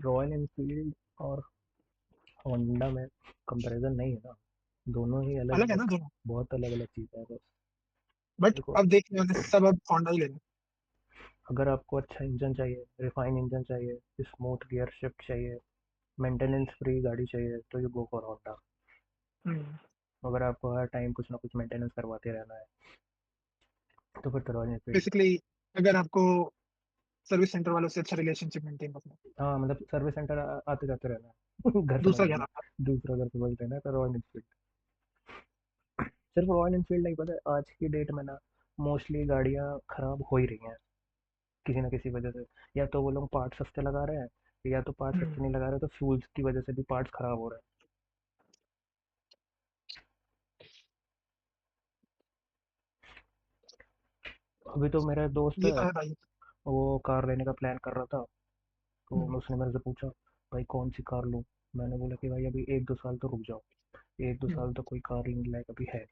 Royal Enfield और Honda में comparison नहीं है ना। दोनों ही अलग अलग है अलग, ना दोनों। बहुत अलग अलग चीज़ है बस। बट देखो, अब देखने वाले सब अब होंडा ही ले रहे अगर आपको अच्छा इंजन चाहिए, रिफाइन इंजन चाहिए, स्मूथ गियर शिफ्ट चाहिए, मेंटेनेंस फ्री गाड़ी चाहिए, तो यू गो फॉर होंडा। हैं। अगर आपको हर टाइम कुछ ना कुछ मेंटेनेंस करवाते रहना है, तो फिर तो रॉयल एनफील्ड। बेसिकली अगर आपको सर्विस सेंटर वालों से अच्छा रिलेशनशिप मेंटेन करना है, हाँ, मतलब सर्विस सेंटर आते जाते रहना है घर समझ दूसरा लेना, घर आपका। दूसरा घर समझ लेना है, तो रॉयल एनफील्ड। सिर्फ रॉयल एनफील्ड नहीं, पता है आज की डेट में ना मोस्टली गाड़ियाँ खराब हो ही रही हैं किसी ना किसी वजह से। या तो वो लोग पार्ट सस्ते लगा रहे हैं, या तो पार्ट हम्म। सस्ते नहीं लगा रहे, तो फ्यूल्स की वजह से भी पार्ट्स खराब हो रहे हैं। अभी तो मेरा दोस्त ये है, तो है भाई। वो कार लेने का प्लान कर रहा था, तो हम्म। उसने मेरे से पूछा, भाई कौन सी कार लूँ। मैंने बोला कि भाई अभी 1-2 साल तो रुक जाओ, 1-2 साल हम्म। तो कोई कार लेने लायक अभी है।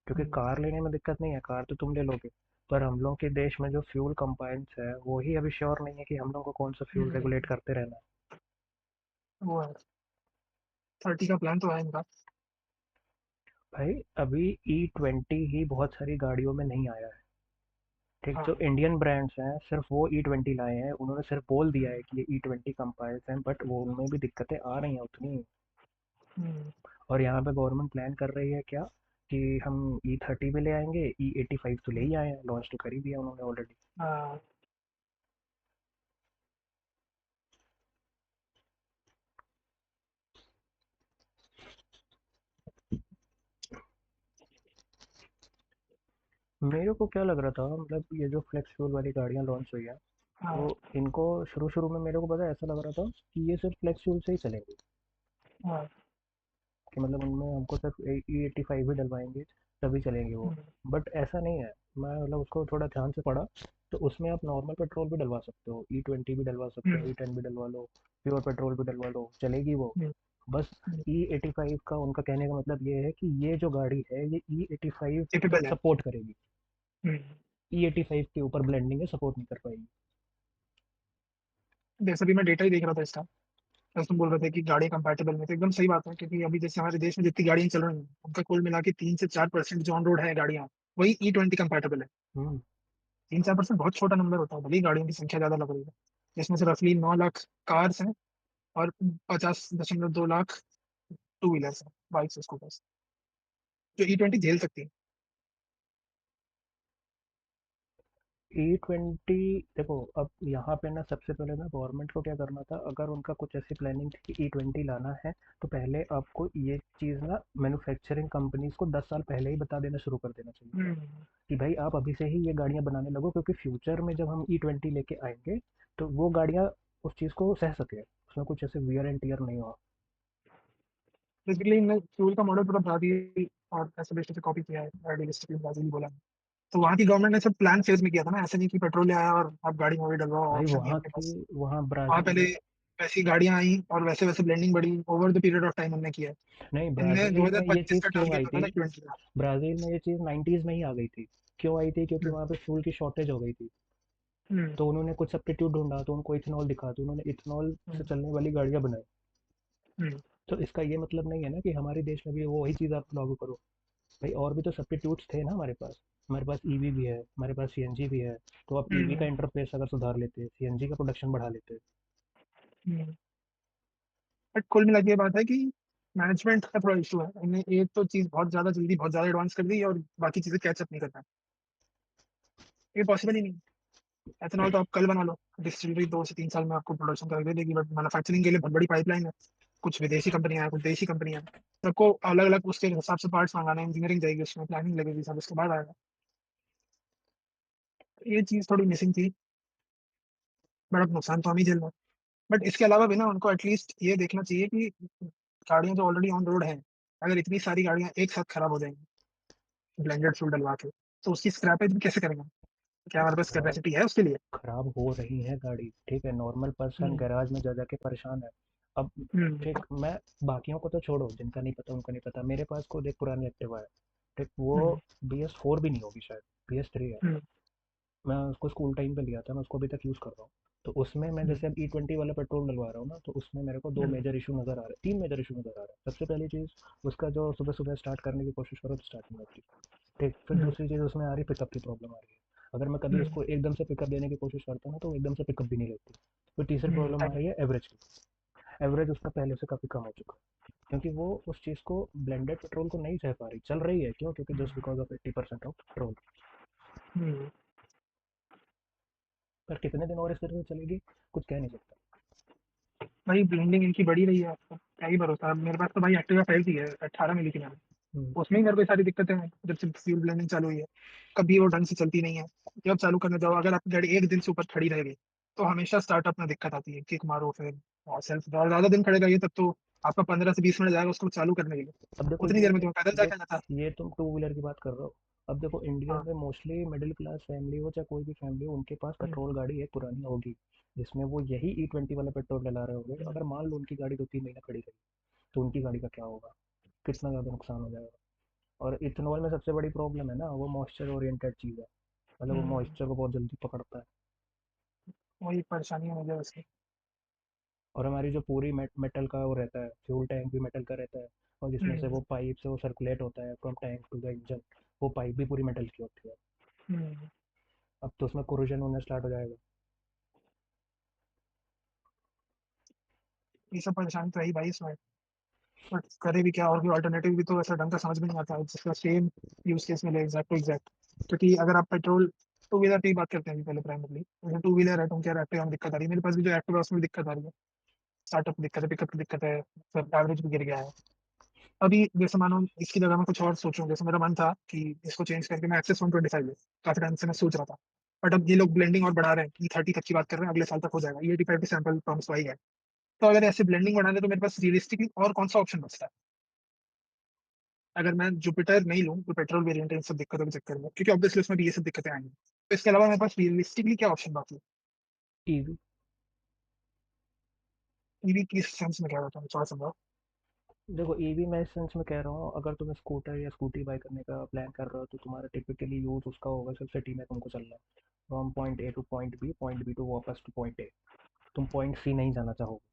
क्योंकि हम्म। कार लेने में दिक्कत नहीं है, कार तो तुम ले लोगे, पर हम लोग के देश में जो फ्यूल कंपाउंड्स है वो ही अभी श्योर नहीं है कि हम लोग को कौन सा फ्यूल हम्म। रेगुलेट करते रहना है। वो है। 30 का प्लान तो है इनका। भाई अभी E20 ही बहुत सारी गाड़ियों में नहीं आया है। ठीक, जो हाँ। इंडियन ब्रांड्स हैं सिर्फ वो E20 लाए हैं, उन्होंने सिर्फ बोल दिया हम्म। है कि ये E20 कंपाइल्स हैं, बट वो उनमें भी दिक्कतें आ रही हैं उतनी। हम्म। और यहाँ पे गवर्नमेंट प्लान कर रही है क्या, कि हम E30 भी ले आएंगे, E85 तो ले ही आए हैं, लॉन्च तो कर ही दिया उन्होंने ऑलरेडी। हाँ। मेरे को क्या लग रहा था, मतलब ये जो फ्लेक्स फ्यूल वाली गाड़ियाँ लॉन्च हुई है, हाँ। तो इनको शुरू शुरू में मेरे को पता है ऐसा लग रहा था कि ये सिर्फ फ्लेक्स फ्यूल से ही चलेंगी, हाँ। कि मतलब उनमें हमको सिर्फ E85 ही डलवाएंगे तभी चलेंगे वो। हम्म। बट ऐसा नहीं है। मैं मतलब उसको थोड़ा ध्यान से पढ़ा, तो उसमें आप नॉर्मल पेट्रोल भी डलवा सकते हो, E20 भी डलवा सकते हो, हम्म। E10 भी डलवा लो, प्योर पेट्रोल भी डलवा लो, चलेगी वो। हम्म। बस E85 का उनका कहने का मतलब ये है कि ये जो गाड़ी है ये E85 को कैपेबल है। सपोर्ट करेगी, हम्म। E85 के ऊपर ब्लेंडिंग है, सपोर्ट नहीं कर पाएगी। जैसे भी मैं डेटा ही देख रहा था इसका, जैसे तुम बोल रहे थे कि गाड़ी कंपैटिबल में, तो एकदम सही बात है, क्योंकि अभी जैसे हमारे देश में जितनी गाड़ियां चल रही हैं उनका कुल मिला के 3 से 4% जो ऑन रोड है गाड़ियां, वही E20 कंपैटिबल है। हम्म। 3-4% बहुत छोटा नंबर होता है, भले ही गाड़ियों की संख्या ज्यादा लग रही है, जिसमें से रफली 9 लाख कार्स हैं और 50.2 लाख टू व्हीलर्स हैं, बाइक्स स्कूटर्स, जो E20 झेल सकती है। E20, देखो अब यहाँ पे ना सबसे पहले ना गवर्नमेंट को क्या करना था, अगर उनका कुछ ऐसी प्लानिंग थी कि E20 लाना है, तो पहले आपको ये चीज़ ना मैन्युफैक्चरिंग कंपनीज को 10 साल पहले ही बता देना शुरू कर देना चाहिए था, हम्म। कि भाई आप अभी से ही ये गाड़ियाँ बनाने लगो, क्योंकि फ्यूचर में जब हम E20 लेके आएंगे तो वो गाड़ियाँ उस चीज़ को सह सके, उसमें कुछ ऐसे वियर एंड टीयर नहीं हो। बेसिकली इनने फ्यूल का मॉडल पूरा ब्राजील और ऐसे देशों से कॉपी किया है, आइडियलिस्टिकली ब्राजील बोला है। तो वहाँ की गवर्नमेंट ने सब प्लान फेज में किया था ना, ऐसे नहीं कि पेट्रोल ले आया और आप गाड़ी में वही डलवाओ, भाई ऑप्शन नहीं वहाँ आपके की, पास। वहाँ वहाँ ब्राज़ील पहले में, वैसी गाड़ियां आई और वैसे वैसे ब्लेंडिंग बढ़ी over the period of time, हमने किया है। नहीं, इनने ब्राज़ील में ये 2025 चीज़ का क्यों टारगेट आई रखा थी, था 20 का। ब्राज़ील में ये चीज़ 90s में ही आ गई थी। क्यों आई थी, क्योंकि हम्म। वहाँ पे फ्यूल की शॉर्टेज हो गई थी, हम्म। तो उन्होंने कुछ सब्स्टिट्यूट ढूंढा, तो उनको इथेनॉल दिखा, तो उन्होंने इथेनॉल से हम्म। चलने वाली गाड़ियाँ बनाई। हम्म। तो इसका ये मतलब नहीं है ना कि हमारे देश में भी वो वही चीज़ आप लागू करो। भाई और भी तो सब्स्टिट्यूट्स थे ना हमारे पास। हमारे पास ईवी भी है, हमारे पास सीएनजी भी है, तो आप ईवी का हम्म। इंटरफेस अगर सुधार लेते, सीएनजी का प्रोडक्शन बढ़ा लेते। हम्म। बट कुल मिला के ये बात है कि मैनेजमेंट का थोड़ा इशू है, इन्हें एक तो चीज बहुत ज्यादा जल्दी बहुत ज्यादा एडवांस कर दी और बाकी चीजें कैचअप नहीं कर पाए। ये पॉसिबल ही नहीं। एथेनॉल तो आप कल बना लो, डिस्टिलरी 2 से 3 साल में आपको प्रोडक्शन करके दे देगी, बट मैन्युफैक्चरिंग के लिए बहुत बड़ी पाइपलाइन है। कुछ विदेशी कंपनियां हैं, कुछ देशी कंपनियां हैं, सबको अलग अलग उसके हिसाब से पार्ट्स मंगाने, इंजीनियरिंग जाएगी, उसमें प्लानिंग लगेगी, सब उसके बाद आएगा। ये चीज थोड़ी मिसिंग थी, बट अब नुकसान तो हम ही झेल रहे हैं। बट इसके अलावा भी ना उनको एटलीस्ट ये देखना चाहिए कि गाड़ियां जो ऑलरेडी ऑन रोड हैं, अगर इतनी सारी गाड़ियां एक साथ खराब हो जाएंगी ब्लेंडेड फ्यूल डलवा के, तो उसकी स्क्रैपेज भी कैसे करेंगे? क्या हमारे पास खराब, कैपेसिटी है उसके लिए? खराब हो रही है गाड़ी, ठीक है, नॉर्मल पर्सन हम्म। गैराज में जा जाके परेशान है। अब हम्म। ठीक, मैं बाकियों को तो छोड़ो, जिनका नहीं पता उनका नहीं पता, मेरे पास खुद एक पुरानी एक्टिवा है। ठीक, वो हम्म। BS4 भी नहीं होगी शायद, BS3 है। हम्म। मैं उसको स्कूल टाइम पे लिया था, मैं उसको अभी तक यूज़ कर रहा हूँ। तो उसमें मैं हम्म, जैसे अब E20 वाला पेट्रोल डलवा रहा हूँ ना, तो उसमें मेरे को दो हम्म, मेजर इशू नज़र आ रहे हैं, तीन मेजर इशू नज़र आ रहे हैं। सबसे पहली चीज़, उसका जो सुबह सुबह स्टार्ट करने की कोशिश करो तो स्टार्ट नहीं होती। ठीक, फिर हम्म, दूसरी चीज़ उसमें आ रही पिकअप की प्रॉब्लम आ रही है। अगर मैं कभी हम्म, उसको एकदम से पिकअप देने की कोशिश करता हूँ ना, तो वो एकदम से पिकअप भी नहीं लेती। फिर तीसरी प्रॉब्लम आ टाइम। रही है एवरेज की। एवरेज उसका पहले से काफ़ी कम हो चुका है, क्योंकि वो उस चीज़ को, ब्लेंडेड पेट्रोल को नहीं सह पा रही। चल रही है क्यों? क्योंकि just because of 80% of petrol. Hmm, पर कितने दिन और इस तरह से चलेगी, कुछ कह नहीं सकता। भाई ब्लेंडिंग इनकी बढ़ी रही है, आपको क्या ही भरोसा। अब मेरे पास तो भाई एक्टिवा 5 ही है, 18 मिली थी मैंने। हम्म। उसमें ही मेरे को ये सारी दिक्कतें हैं जब से फ्यूल ब्लेंडिंग चालू हुई है। कभी वो ढंग से चलती नहीं है। जब चालू करने जाओ, अगर आपकी गाड़ी एक दिन से ऊपर खड़ी रहेगी तो हमेशा स्टार्टअप में दिक्कत आती है। किक मारो फिर, और सेल्फ ज्यादा दिन खड़े रहिए तब तो आपका 15 से 20 मिनट जाएगा उसको चालू करने के लिए। अब देखो उतनी ये देर में तो मैं पैदल देख, जाके जाता। ये तुम टू व्हीलर की बात कर रहे हो। अब देखो इंडिया हाँ। में मोस्टली मिडिल क्लास फैमिली हो चाहे कोई भी फैमिली हो, उनके पास हम्म, पेट्रोल गाड़ी एक पुरानी होगी, जिसमें वो यही E20 वाला पेट्रोल डला रहे होंगे। हम्म, अगर मान लो उनकी गाड़ी 2-3 महीने खड़ी रही, तो उनकी गाड़ी का क्या होगा, कितना ज़्यादा नुकसान हो जाएगा। और इथेनॉल में सबसे बड़ी प्रॉब्लम है ना, वो मॉइस्चर ओरिएंटेड चीज़ है। मतलब वो हम्म, मॉइस्चर को बहुत जल्दी पकड़ता है। वही परेशानी है मुझे उसकी। और हमारी जो पूरी मेटल का वो रहता है, फ्यूल टैंक भी मेटल का रहता है, और जिसमें से हम्म, वो पाइप से वो सर्कुलेट होता है from tank to the engine, वो पाइप भी पूरी मेटल की होती है। हम्म, अब तो उसमें कोरोजन होना स्टार्ट हो जाएगा। ये सब परेशानी तो है ही भाई इसमें। बट करे भी क्या, और भी ऑल्टरनेटिव भी तो ऐसा ढंग का समझ में नहीं आता है जिसका सेम यूज केस मिले एग्जैक्ट टू एग्जैक्ट। क्योंकि अगर आप पेट्रोल, टू व्हीलर की बात करते हैं अभी पहले प्राइमरली, जैसे टू व्हीलर है, तुम कह रहे एक्टिवा में दिक्कत आ रही है, मेरे पास भी जो एक्टिवा है उसमें भी दिक्कत आ रही है। स्टार्टअप की दिक्कत है, पिकअप की दिक्कत है, सब एवरेज भी गिर गया है। अभी जैसे मानो इसकी जगह मैं कुछ और सोचूं, जैसे मेरा मन था कि इसको चेंज करके मैं एक्सेस 125 ले, काफी टाइम से मैं सोच रहा था। बट अब ये लोग ब्लेंडिंग और बढ़ा रहे हैं, E30 तक की बात कर रहे हैं, अगले साल तक हो जाएगा। E85 की सैंपल प्रॉमिस वही है। तो अगर ऐसे ब्लेंडिंग बढ़ाने तो मेरे पास रियलिस्टिकली और कौन सा ऑप्शन बचता है? अगर मैं जुपिटर नहीं लूँ तो पेट्रोल वेरिएंट है इन सब दिक्कतों के चक्कर में, क्योंकि ऑब्वियसली उसमें भी ये सब दिक्कतें आएंगी। तो इसके अलावा मेरे पास रियलिस्टिकली क्या ऑप्शन बाकी है? ईवी। ईवी किस सेंस में कह रहा था, थोड़ा समझाओ। देखो ईवी मैं इस सेंस में कह रहा हूँ, अगर तुम स्कूटर या स्कूटी बाई करने का प्लान कर रहे हो, तो तुम्हारा टिपिकली यूज उसका होगा सिर्फ सिटी में तुमको चलना है, from point A to point B, point B to वापस टू पॉइंट ए। तुम पॉइंट सी नहीं जाना चाहोगे,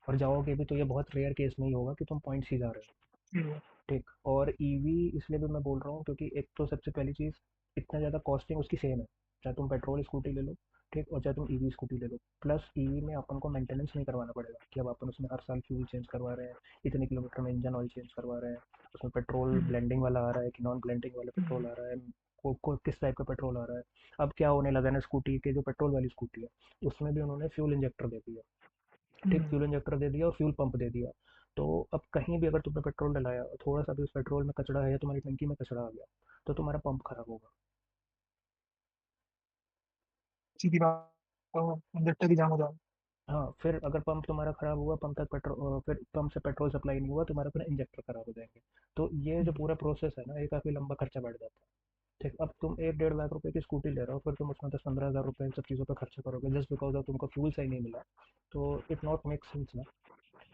और जाओगे भी तो ये बहुत रेयर केस में ही होगा कि तुम पॉइंट सी जा रहे हो। हम्म, ठीक, और ईवी इसलिए भी मैं बोल रहा हूँ क्योंकि एक तो सबसे पहली चीज़, इतना ज़्यादा कॉस्टिंग उसकी सेम है, चाहे तुम पेट्रोल स्कूटी ले लो, ठीक, और चाहे तुम ईवी स्कूटी ले लो। प्लस ईवी में अपन को मेंटेनेंस नहीं करवाना पड़ेगा कि अब अपन उसमें हर साल फ्यूल चेंज करवा रहे हैं, इतने किलोमीटर में इंजन ऑयल चेंज करवा रहे हैं, उसमें पेट्रोल हम्म, ब्लेंडिंग वाला आ रहा है कि नॉन ब्लेंडिंग वाला पेट्रोल हम्म, आ रहा है, किस टाइप का पेट्रोल आ रहा है। अब क्या होने लगा ना, स्कूटी के जो पेट्रोल वाली स्कूटी है, उसमें भी उन्होंने फ्यूल इंजेक्टर दे दिया। ठीक, हम्म, फ्यूल इंजेक्टर दे दिया और फ्यूल पंप दे दिया। तो अब कहीं भी अगर तुमने पेट्रोल डलाया और थोड़ा सा भी उस पेट्रोल में कचरा है या तुम्हारी टंकी में कचरा आ गया, तो तुम्हारा पंप खराब होगा। सीधी बात, तो इंजेक्टर ही जाम हो जाओ। हाँ, फिर अगर पंप तुम्हारा खराब हुआ, पंप तक पेट्रोल, फिर पंप से पेट्रोल सप्लाई नहीं हुआ, तुम्हारा फिर इंजेक्टर खराब हो जाएंगे। तो ये जो पूरा प्रोसेस है ना, ये काफ़ी लंबा खर्चा बढ़ जाता है। ठीक, अब तुम 1-1.5 लाख रुपए की स्कूटी ले रहे हो, फिर तुम उसमें 10-15 हज़ार रुपए इन सब चीज़ों पर खर्चा करोगे जस्ट बिकॉज ऑफ तुमको फ्यूल सही नहीं मिला, तो इट नॉट मेक सेंस ना।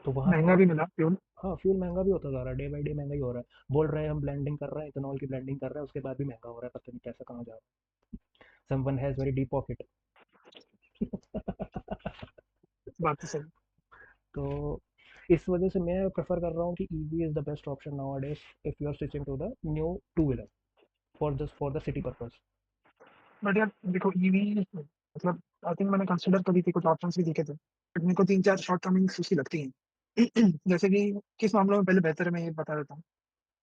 तो वहाँ महंगा भी मिला फ्यूल। हाँ, फ्यूल महंगा भी होता जा रहा है, डे बाई डे महंगा ही हो रहा है। बोल रहे हैं हम ब्लेंडिंग कर रहे हैं, इथेनॉल की ब्लेंडिंग कर रहे हैं, उसके बाद भी महंगा हो रहा है, पता नहीं पैसा कहाँ जा रहा है। Someone has very deep pocket. बात तो सही। तो इस वजह से मैं प्रेफर कर रहा हूँ कि EV is the best option nowadays if you are switching to the new two wheeler for the city purpose. But यार देखो ईवी, मतलब आई थिंक मैंने कंसिडर करी थी, कुछ ऑप्शंस भी दिखे थे, बट मेरे को तीन चार शॉर्ट कमिंग्स उसकी लगती हैं। जैसे कि किस मामलों में पहले बेहतर है मैं ये बता देता हूँ।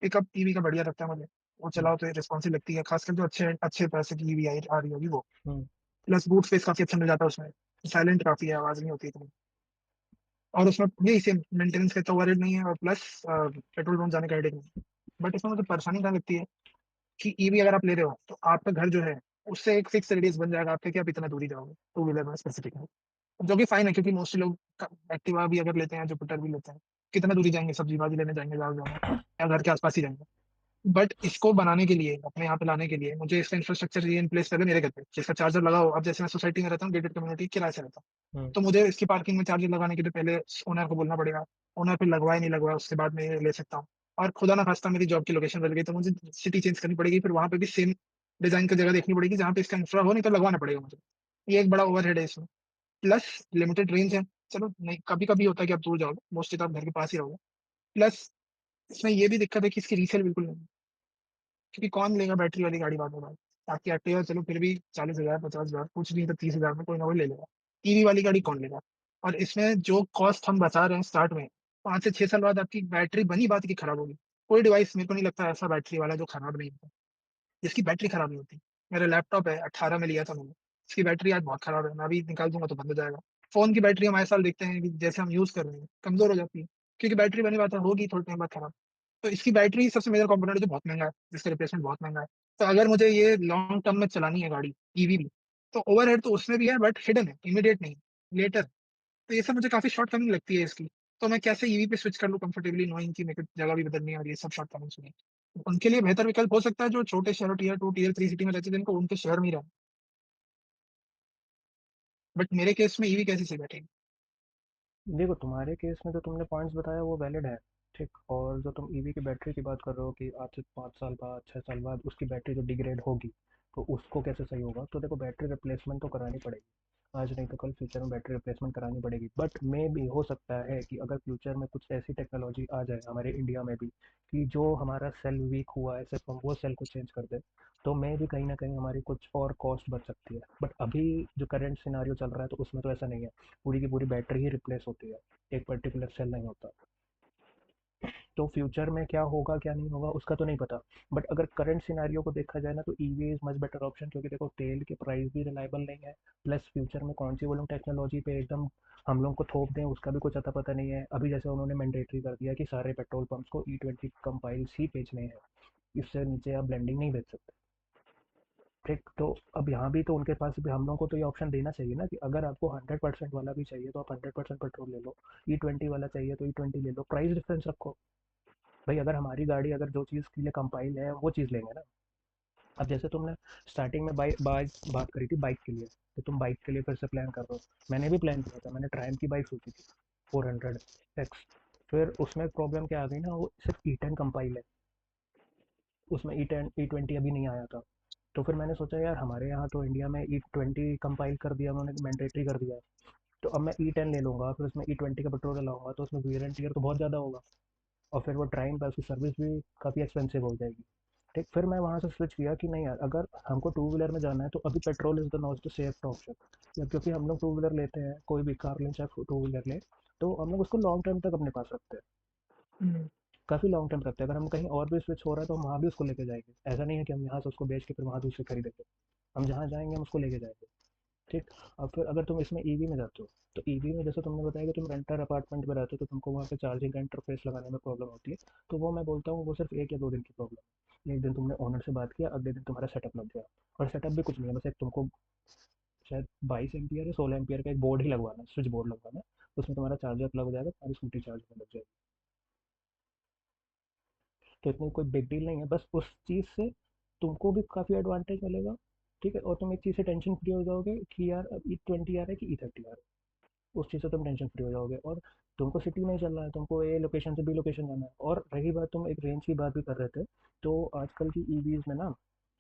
पिकअप ईवी का बढ़िया लगता है मुझे। वो चलाओ तो रिस्पॉन्सिव लगती है, खासकर जो अच्छे अच्छे पैसे की ईवी आ रही होगी वो। हम्म। प्लस बूट स्पेस काफी अच्छा मिल जाता है उसमें। साइलेंट काफी है, आवाज नहीं होती इतनी। और उसमें यही सेम मेंटेनेंस का तो ओवरहेड नहीं है, और प्लस पेट्रोल पंप जाने का हेडेक नहीं। बट इसमें मुझे परेशानी क्या लगती है कि ईवी अगर आप ले रहे हो तो आपका घर जो है उससे एक फिक्स रेडियस बन जाएगा आपके कि आप इतना दूरी जाओगे, टू व्हीलर में स्पेसिफिक है। जो कि फाइन है, क्योंकि मोस्टली लोग एक्टिवा भी अगर लेते हैं, जुपिटर भी लेते हैं, कितना दूरी जाएंगे, सब्जी भाजी लेने जाएंगे ज्यादा से ज्यादा, या घर के आसपास ही जाएंगे। बट इसको बनाने के लिए, अपने यहाँ पे लाने के लिए, मुझे इसका इंफ्रास्ट्रक्चर ये इन प्लेस करके मेरे घर पे जिसका चार्जर लगाओ। अब जैसे मैं सोसाइटी में रहता हूँ, गेटेड कम्युनिटी, किराए से रहता हूँ, हम्म। तो मुझे इसकी पार्किंग में चार्जर लगाने के लिए पहले ओनर को बोलना पड़ेगा। ओनर फिर लगवाए नहीं लगवाए, उसके बाद मैं ये ले सकता हूँ। और खुदा ना खास्ता मेरी जॉब की लोकेशन बदल गई तो मुझे सिटी चेंज करनी पड़ेगी, फिर वहां पे भी सेम डिजाइन की जगह देखनी पड़ेगी जहाँ पे इसका इंफ्रा हो, नहीं तो लगवाना पड़ेगा मुझे। ये एक बड़ा ओवरहेड है इसमें। प्लस लिमिटेड रेंज है। चलो नहीं, कभी कभी होता है कि आप दूर जाओगे, मोस्टली तो आप घर के पास ही रहोगे। प्लस इसमें ये भी दिक्कत है कि इसकी रीसेल बिल्कुल नहीं है, क्योंकि कौन लेगा बैटरी वाली गाड़ी बाद में बाद। बाकी एक्टिवा चलो फिर भी 40,000 50,000 कुछ नहीं तो 30,000 में कोई ना कोई ले लेगा। ईवी वाली गाड़ी कौन लेगा? और इसमें जो कॉस्ट हम बचा रहे हैं स्टार्ट में, 5 से 6 साल बाद आपकी बैटरी बनी बात की खराब होगी। कोई डिवाइस मेरे को नहीं लगता ऐसा बैटरी वाला जो खराब नहीं होता, जिसकी बैटरी खराब नहीं होती। मेरा लैपटॉप है, 18 में लिया था मैंने, इसकी बैटरी आज बहुत खराब है, मैं अभी निकाल दूंगा तो बंद हो जाएगा। फोन की बैटरी हम आए साल देखते हैं कि जैसे हम यूज कर रहे हैं कमजोर हो जाती है, क्योंकि बैटरी बनी बात है होगी थोड़े टाइम बाद खराब। तो इसकी बैटरी सबसे मेजर कंपोनेंट है जो बहुत महंगा है, जिसका रिप्लेसमेंट बहुत महंगा है। तो अगर मुझे ये लॉन्ग टर्म में चलानी है गाड़ी, ईवी भी, तो ओवरहेड तो उसमें भी है बट हिडन है, इमीडिएट नहीं, लेटर। तो ये सब मुझे काफी शॉर्ट कमिंग लगती है इसकी। तो मैं कैसे ईवी पे स्विच कर लूँ कंफर्टेबली, नोइंग कि मेरे को जगह भी बदलनी है और ये सब शॉर्ट कमिंग्स हुई। उनके लिए बेहतर विकल्प हो सकता है जो छोटे शहरों टीयर 2 टीयर 3 सिटी में रहते हैं, जिनको उनके शहर में ही रहना। बट मेरे केस में ईवी कैसे सही बैठेगी? देखो, तुम्हारे केस में जो तुमने पॉइंट्स बताया वो वैलिड है, ठीक। और जो तुम ईवी की बैटरी की बात कर रहे हो कि आज से 5 साल बाद 6 साल बाद उसकी बैटरी जो डिग्रेड होगी, तो उसको कैसे सही होगा, तो देखो बैटरी रिप्लेसमेंट तो करानी पड़ेगी। आज नहीं तो कल फ्यूचर में बैटरी रिप्लेसमेंट करानी पड़ेगी, बट मे भी हो सकता है कि अगर फ्यूचर में कुछ ऐसी टेक्नोलॉजी आ जाए हमारे इंडिया में भी कि जो हमारा सेल वीक हुआ है सिर्फ हम वो सेल को चेंज कर दे, तो मे भी कहीं ना कहीं हमारी कुछ और कॉस्ट बच सकती है। बट अभी जो करंट सिनारियो चल रहा है तो उसमें तो ऐसा नहीं है, पूरी की पूरी बैटरी ही रिप्लेस होती है, एक पर्टिकुलर सेल नहीं होता। तो फ्यूचर में क्या होगा क्या नहीं होगा उसका तो नहीं पता। बट अगर करंट सिनारियो को देखा जाए ना तो EV is much better option, क्योंकि देखो तेल के प्राइस भी रिलायबल नहीं है। प्लस फ्यूचर में कौन सी वो लोग टेक्नोलॉजी पे एकदम हम लोग को थोप दें उसका भी कुछ अता पता नहीं है। अभी जैसे उन्होंने मैंडेटरी कर दिया कि सारे पेट्रोल पंप्स को E20 कंपाइल्स ही बेचने हैं, इससे नीचे आप ब्लेंडिंग नहीं बेच सकते, ठीक। तो अब यहाँ भी तो उनके पास भी हम लोगों को तो ये ऑप्शन देना चाहिए ना कि अगर आपको 100% वाला भी चाहिए तो आप 100% पेट्रोल ले लो, E20 वाला चाहिए तो E20 ले लो, प्राइस डिफरेंस रखो। भाई अगर हमारी गाड़ी अगर जो चीज़ के लिए कंपाइल है वो चीज़ लेंगे ना। अब जैसे तुमने स्टार्टिंग में बाइक बाइक बात करी थी बाइक के लिए, तो तुम बाइक के लिए फिर से प्लान कर रहे हो। मैंने भी प्लान किया था, मैंने ट्रायम्फ की बाइक सोची थी, 400X। फिर उसमें प्रॉब्लम क्या आ गई ना, वो सिर्फ E10 कंपाइल है, उसमें E20 अभी नहीं आया था। तो फिर मैंने सोचा यार हमारे यहाँ तो इंडिया में E20 कंपाइल कर दिया उन्होंने, मैंडेटरी कर दिया है। तो अब मैं E10 ले लूँगा, फिर उसमें E20 का पेट्रोल डलाऊंगा तो उसमें वेरिएंट एंड टीयर तो बहुत ज़्यादा होगा। और फिर वो ट्राइम पे उसकी सर्विस भी काफ़ी एक्सपेंसिव हो जाएगी, ठीक। फिर मैं वहाँ से स्विच किया कि नहीं यार अगर हमको टू व्हीलर में जाना है तो अभी petrol is the not the safe option, क्योंकि हम लोग टू व्हीलर लेते हैं, कोई भी कार लें चाहे टू व्हीलर लें, तो हम लोग उसको लॉन्ग टर्म तक अपने पास रखते हैं, हम्म, काफ़ी लॉन्ग टर्म रखते हैं। अगर हम कहीं और भी स्विच हो रहा है तो हम वहाँ भी उसको लेके जाएंगे, ऐसा नहीं है कि हम यहाँ से उसको बेच के फिर वहाँ दूसरी खरीदेंगे। हम जहाँ जाएंगे हम उसको लेके जाएंगे, ठीक। अब फिर अगर तुम इसमें ईवी में जाते हो तो ईवी में जैसे तुमने बताया कि तुम रेंटर अपार्टमेंट में रहते हो तो तुमको वहाँ पे चार्जिंग का इंटरफेस लगाने में प्रॉब्लम होती है। तो वो मैं बोलता हूँ वो सिर्फ 1 या 2 दिन की प्रॉब्लम है। एक दिन तुमने ओनर से बात किया, अगले दिन तुम्हारा सेटअप लग गया। और सेटअप भी कुछ नहीं है, बस एक तुमको शायद 22 एम्पियर या 16 एम्पियर का एक बोर्ड ही लगवाना है, स्विच बोर्ड लगवाना है, उसमें तुम्हारा चार्जर प्लग हो जाएगा, तुम्हारी स्कूटी चार्ज होने लग जाएगी। तो इतनी कोई बिग डील नहीं है, बस उस चीज़ से तुमको भी काफ़ी एडवांटेज मिलेगा, ठीक है। और तुम एक चीज़ से टेंशन फ्री हो जाओगे कि यार अब E20 आ रहा है कि E30 आ रहा है, उस चीज़ से तुम टेंशन फ्री हो जाओगे। और तुमको सिटी नहीं चलना है, तुमको ए लोकेशन से बी लोकेशन जाना है। और रही बात, तुम एक रेंज की बात भी कर रहे थे, तो आजकल की ईवीज में ना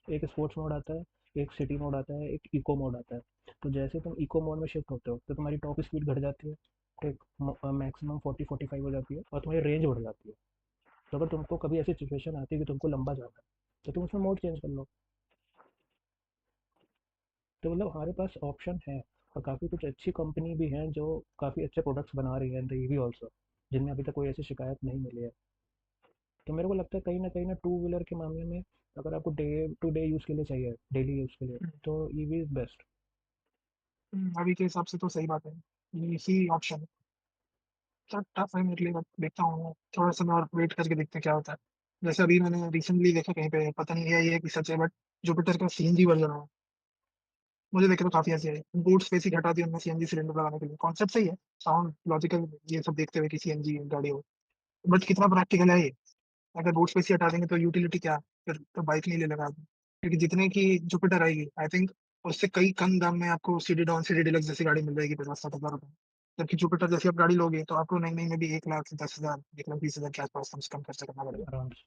एक स्पोर्ट्स मोड आता है, एक सिटी मोड आता है, एक इको मोड आता है। तो जैसे तुम इको मोड में शिफ्ट होते हो तो तुम्हारी टॉप स्पीड घट जाती है, ठीक, मैक्सिमम 40-45 हो जाती है और तुम्हारी रेंज बढ़ जाती है। तो अगर तुमको कभी ऐसी सिचुएशन आती है कि तुमको लंबा जाना है तो तुम उसमें मोड चेंज कर लो। तो मतलब हमारे पास ऑप्शन है। और काफ़ी कुछ अच्छी कंपनी भी हैं जो काफ़ी अच्छे प्रोडक्ट्स बना रही है, ईवी ऑल्सो, जिनमें अभी तक कोई ऐसी शिकायत नहीं मिली है। तो मेरे को लगता है कहीं ना टू व्हीलर के मामले में अगर आपको डे टू डे यूज़ के लिए चाहिए, डेली यूज़ के लिए, तो ईवी इज़ बेस्ट। अभी के हिसाब से तो सही बात है, ये इसी ऑप्शन है। क्या टफ है मेरे लिए, बट देखता हूँ थोड़ा सा मैं और वेट करके देखते हैं क्या होता है। जैसे अभी मैंने रिसेंटली देखा कहीं पे, पता नहीं है ये कि सच है, बट जुपिटर का सीएनजी वर्जन है। मुझे देखे तो काफी ऐसे है, बूट स्पेस ही घटा दी उन्होंने सीएनजी सिलेंडर लगाने के लिए। कॉन्सेप्ट सही है, साउंड लॉजिकल, ये सब देखते हुए कि सीएनजी गाड़ी हो, बट कितना प्रैक्टिकल है ये? अगर बूट स्पेस ही हटा देंगे तो यूटिलिटी क्या? फिर तो बाइक नहीं ले लगा आदमी। क्योंकि जितने की जुपिटर आएगी आई थिंक उससे कई कम दाम में आपको सीडी डॉन सीडी डिलक्स जैसी गाड़ी मिल जाएगी 50-60 हजार रुपए। जबकि जुपिटर जैसी आप गाड़ी लोगे तो आपको नई नई में भी 1,10,000 1,20,000 के आसपास कम से कम खर्चा करना पड़ेगा। आराम से।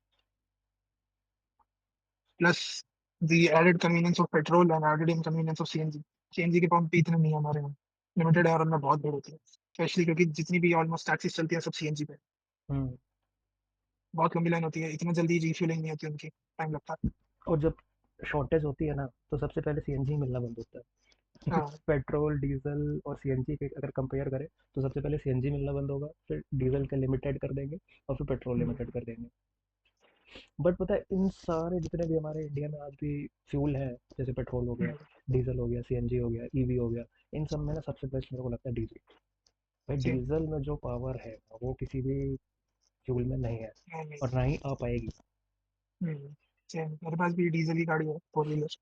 Plus the added convenience of petrol and added inconvenience of CNG. CNG के पंप भी इतने नहीं है हमारे यहाँ। लिमिटेड है और उनमें बहुत भीड़ होती है, स्पेशली क्योंकि जितनी भी ऑलमोस्ट टैक्सीज चलती है सब सीएनजी पे। हम्म। बहुत लंबी लाइन होती है, इतना जल्दी रिफ्यूलिंग नहीं होती उनकी, टाइम लगता है। और जब शॉर्टेज होती है ना, तो सबसे पहले सीएनजी मिलना बंद होता है। हाँ। पेट्रोल डीजल और सीएनजी के अगर कंपेयर करें, तो सबसे पहले सीएनजी मिलना बंद होगा, फिर डीजल का लिमिटेड कर देंगे, और फिर पेट्रोल हम्म, लिमिटेड कर देंगे। बट पता है, इन सारे जितने भी हमारे इंडिया में आज भी फ्यूल है, जैसे पेट्रोल हो गया, हम्म, डीजल हो गया, सीएनजी हो गया, ईवी हो गया, इन सब में ना सबसे बेस्ट मेरे को लगता है डीजल। भाई सेम। डीजल में जो पावर है वो किसी भी फ्यूल में नहीं है, नहीं नहीं। और ना ही आ पाएगी। सेम, मेरे पास भी डीजल की गाड़ी है, 4 व्हीलर।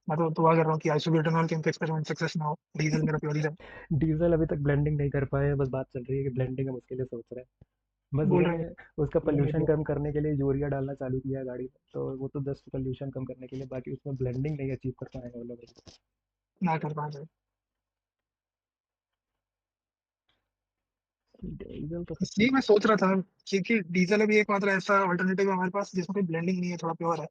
मैं तो दुआ कर रहा हूँ कि आइसोब्यूटेनॉल के एक्सपेरिमेंट सक्सेस ना हो, डीजल मेरा प्योर ही रहे। डीजल अभी तक ब्लेंडिंग नहीं कर पाए हैं, बस बात चल रही है कि ब्लेंडिंग हम उसके लिए सोच रहे हैं। बस बोल रहे उन्होंने उसका हैं लेने पोल्यूशन दिया। कम करने के लिए यूरिया डालना चालू किया है गाड़ी में, तो वो तो जस्ट पोल्यूशन कम करने के लिए, बाकी उसमें ब्लेंडिंग नहीं अचीव कर पाएंगे वो लोग। ना कर पाए। डीजल तो सच इसलिए में। मैं सोच रहा था, क्योंकि डीजल अभी एकमात्र ऐसा अल्टरनेटिव है हमारे पास जिसमें कोई ब्लेंडिंग नहीं है, थोड़ा प्योर है।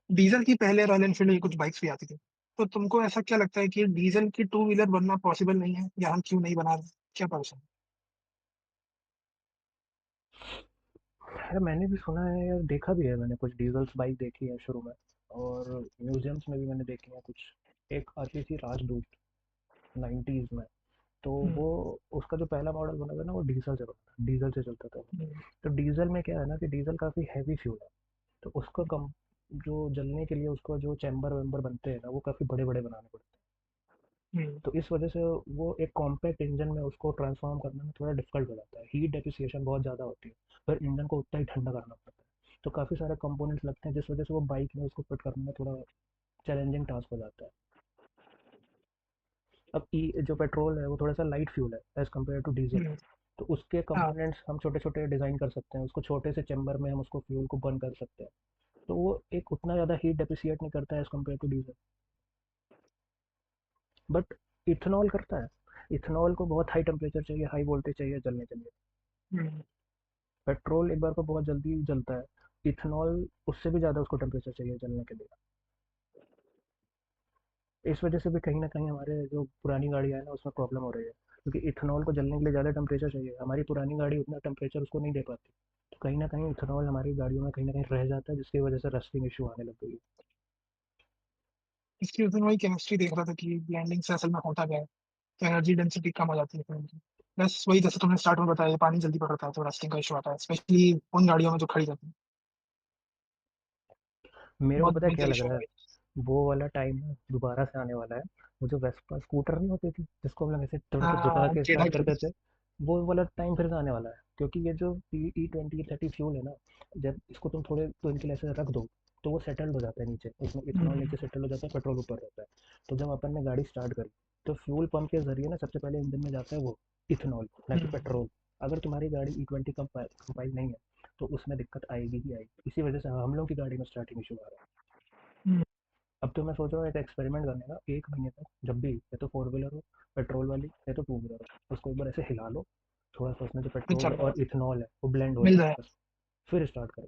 डीजल की पहले रॉयल एनफील्ड की कुछ बाइक्स भी आती थी। तो तुमको ऐसा क्या लगता है कि डीजल की 2 व्हीलर बनना पॉसिबल नहीं है, या हम क्यों नहीं बना रहे, क्या परेशान? यार मैंने भी सुना है यार, देखा भी है मैंने, कुछ डीजल्स बाइक देखी है शुरू में, और म्यूजियम्स में भी मैंने देखी है कुछ। एक आती थी राजदूत 90s में, तो वो, हम्म, उसका जो पहला मॉडल बना था ना, वो डीजल से बना था, डीजल से चलता था वो। हम्म, तो डीजल में क्या है ना, कि डीजल काफ़ी हैवी फ्यूल है, तो उसका कम, जो जलने के लिए उसको जो चैम्बर वैम्बर बनते हैं ना, वो काफ़ी बड़े बड़े बनाने पड़ते हैं। हम्म। तो इस वजह से वो एक कॉम्पैक्ट इंजन में उसको ट्रांसफॉर्म करने में थोड़ा डिफिकल्ट हो जाता है, हीट डेप्रिसिएशन बहुत ज़्यादा होती है, फिर इंजन को उतना ही ठंडा करना पड़ता है, तो काफ़ी सारे कंपोनेंट्स लगते हैं, जिस वजह से वो बाइक में उसको फिट करने में थोड़ा चैलेंजिंग टास्क हो जाता है। अब जो पेट्रोल है वो थोड़ा सा लाइट फ्यूल है एज़ कम्पेयर टू डीजल, हम्म। तो उसके हाँ। कंपोनेंट्स हम छोटे छोटे डिज़ाइन कर सकते हैं, उसको छोटे से चैम्बर में हम उसको फ्यूल को बर्न कर सकते हैं, तो वो एक उतना ज़्यादा हीट डेप्रिसिएट नहीं करता है as compared to diesel. But ethanol करता है। इथेनॉल को बहुत हाई टेम्परेचर चाहिए, हाई वोल्टेज चाहिए जलने के लिए। हम्म। पेट्रोल एक बार को बहुत जल्दी जलता है, इथेनॉल उससे भी ज़्यादा उसको टेम्परेचर चाहिए जलने के लिए। इस वजह से भी कहीं ना कहीं हमारे जो पुरानी गाड़ियाँ है ना, उसमें प्रॉब्लम हो रही है, क्योंकि इथेनॉल को जलने के लिए ज़्यादा टेम्परेचर चाहिए, हमारी पुरानी गाड़ी उतना टेम्परेचर उसको नहीं दे पाती, तो कहीं ना कहीं इथेनॉल हमारी गाड़ियों में कहीं ना कहीं रह जाता है, जिसकी वजह से रस्टिंग इशू आने लग गई है। इसकी उस दिन वही केमिस्ट्री देख रहा था कि ब्लेंडिंग से असल में होता क्या है, तो एनर्जी डेंसिटी कम हो जाती है फिर उनकी। बस वही, जैसे तुमने स्टार्ट में बताया, पानी जल्दी पकड़ता है तो रस्टिंग का इशू आता है, स्पेशली उन गाड़ियों में जो खड़ी रहती है। मेरे को बहुत पता है क्या मेजर लग इशू रहा है है, भाई। वो वाला टाइम ना दोबारा से आने वाला है। वो जो वेस्पा स्कूटर नहीं होती थी, जिसको हम लोग ऐसे थोड़ा सा झुका हाँ, के टेढ़ा स्टार्ट करते करके। थे, वो वाला टाइम फिर से आने वाला है, क्योंकि ये जो E20 E30 फ्यूल है ना, जब इसको तुम थोड़े तो इनके लिए ऐसे रख दो, तो वो सेटल्ड हो जाता है नीचे, उसमें इथेनॉल नीचे हम्म, सेटल हो जाता है, पेट्रोल ऊपर रहता है। तो जब अपन ने गाड़ी स्टार्ट करी, तो फ्यूल पंप के जरिए ना सबसे पहले इंजन में जाता है वो इथेनॉल, ना कि हम्म, पेट्रोल। अगर तुम्हारी गाड़ी E20 कंपाइल नहीं है, तो उसमें दिक्कत आएगी ही आएगी, इसी वजह से हम लोग की गाड़ी में स्टार्टिंग इशू आ रहा है। हम्म। अब तो मैं सोच रहा हूँ एक एक्सपेरिमेंट करने का, 1 महीने तक जब भी, या तो 4 व्हीलर हो पेट्रोल वाली, या तो 2 व्हीलर हो, उसको एक बार ऐसे हिला लो, थोड़ा सा उसमें जो फिर पेट्रोल चल रहा और इथेनॉल है वो ब्लेंड हो मिल जाए जाए। बस, फिर स्टार्ट करें।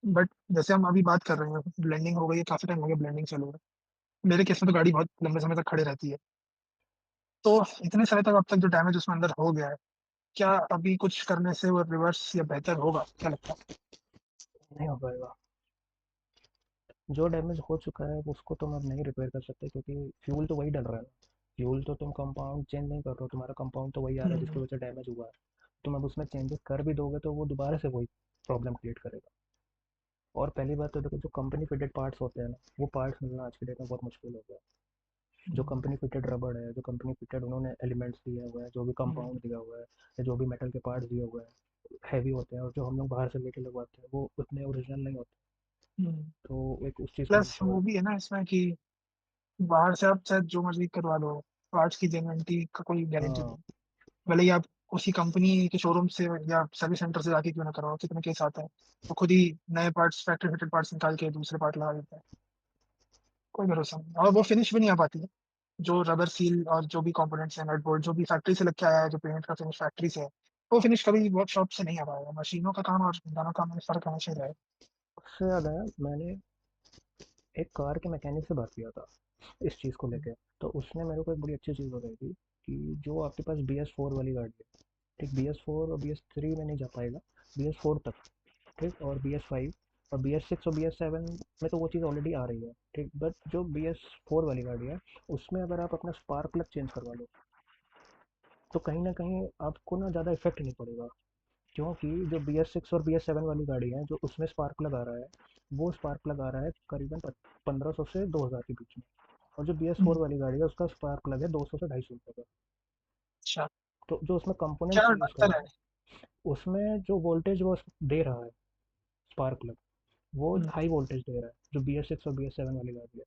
बट जैसे हम अभी बात कर रहे हैं, ब्लेंडिंग हो गई है, काफी टाइम हो गया ब्लेंडिंग चालू है। मेरे केस में तो गाड़ी बहुत लंबे समय तक खड़े रहती है। तो इतने समय तक अब तक जो डैमेज उसमें अंदर हो गया है, क्या अभी कुछ करने से वो रिवर्स या बेहतर होगा, क्या लगता है? नहीं हो पाएगा। जो डैमेज हो चुका है उसको तुम अब नहीं रिपेयर कर सकते, क्योंकि फ्यूल तो वही डल रहा है ना, फ्यूल तो तुम कंपाउंड चेंज नहीं कर रहे हो, तुम्हारा कंपाउंड तो वही आ रहा है जिसकी हम्म, वजह से डैमेज हुआ है। तुम अब उसमें चेंजेस कर भी दोगे तो वो दोबारा से वही प्रॉब्लम क्रिएट करेगा। और पहली बात तो देखो, जो कंपनी फिटेड पार्ट्स होते हैं ना, वो पार्ट्स मिलना आज के डेट में बहुत मुश्किल हो गया है। जो हम्म, कंपनी फिटेड रबड़ है, जो कंपनी फिटेड उन्होंने एलिमेंट्स दिए हुए हैं, जो भी हम्म, कंपाउंड दिया हुआ है, या जो भी मेटल के पार्ट्स दिए हुए हैं, हैवी होते हैं, और जो हम लोग बाहर से लेके लगवाते हैं वो उतने ओरिजिनल नहीं होते। हम्म। तो एक उस चीज़ का भी प्लस थोड़ा। वो भी है ना इसमें कि बाहर से आप चाहे जो मर्जी करवा लो, पार्ट्स की जेन्युइनिटी का कोई गारंटी हाँ। नहीं। भले ही आप उसी कंपनी के शोरूम से या सर्विस सेंटर से जाके क्यों ना करवाओ, कितने केस आता है वो खुद ही नए पार्ट्स, फैक्ट्री फिटेड पार्ट्स निकाल के दूसरे पार्ट लगा देता है। कोई भरोसा नहीं, और वो फिनिश भी नहीं आ पाती है। जो रबर सील और जो भी कंपोनेंट्स हैं, नट बोल्ट जो भी फैक्ट्री से लग के आया है, जो पेंट का फिनिश फैक्ट्री से है, वो फिनिश कभी वर्कशॉप से नहीं आ पाएगा। मशीनों का काम और इंसानों का काम में फर्क हमेशा ही रहेगा। उससे याद आया, मैंने एक कार के मैकेनिक से बात किया था, इस चीज़ को लेके। तो उसने मेरे को एक बड़ी अच्छी चीज़ बताई थी कि जो आपके पास बी एस फोर वाली गाड़ी है, ठीक, बी एस फोर और बी एस थ्री में नहीं जा पाएगा, बी एस फोर तक, ठीक, और बी एस फाइव और बी एस सिक्स और बी एस सेवन में तो वो चीज़ ऑलरेडी आ रही है, ठीक, बट जो बी एस फोर वाली गाड़ी है उसमें अगर आप अपना स्पार्क प्लग चेंज करवा लो तो कहीं ना कहीं आपको ना ज़्यादा इफेक्ट नहीं पड़ेगा, क्योंकि जो बी एस सिक्स और बी एस सेवन वाली गाड़ी है जो उसमें स्पार्क प्लग आ रहा है, वो स्पार्क प्लग आ रहा है करीबन 1500 से 2000 के बीच में, और जो बी एस फोर हम्म, वाली गाड़ी है उसका स्पार्क प्लग है 200 से 250 रुपये का। अच्छा। तो जो उसमें कंपोनेंट क्या चेंज अंतर करना है? है, उसमें जो वोल्टेज वो दे रहा है स्पार्क प्लग, वो हम्म, हाई वोल्टेज दे रहा है जो बी एस सिक्स और बी एस सेवन वाली गाड़ी है,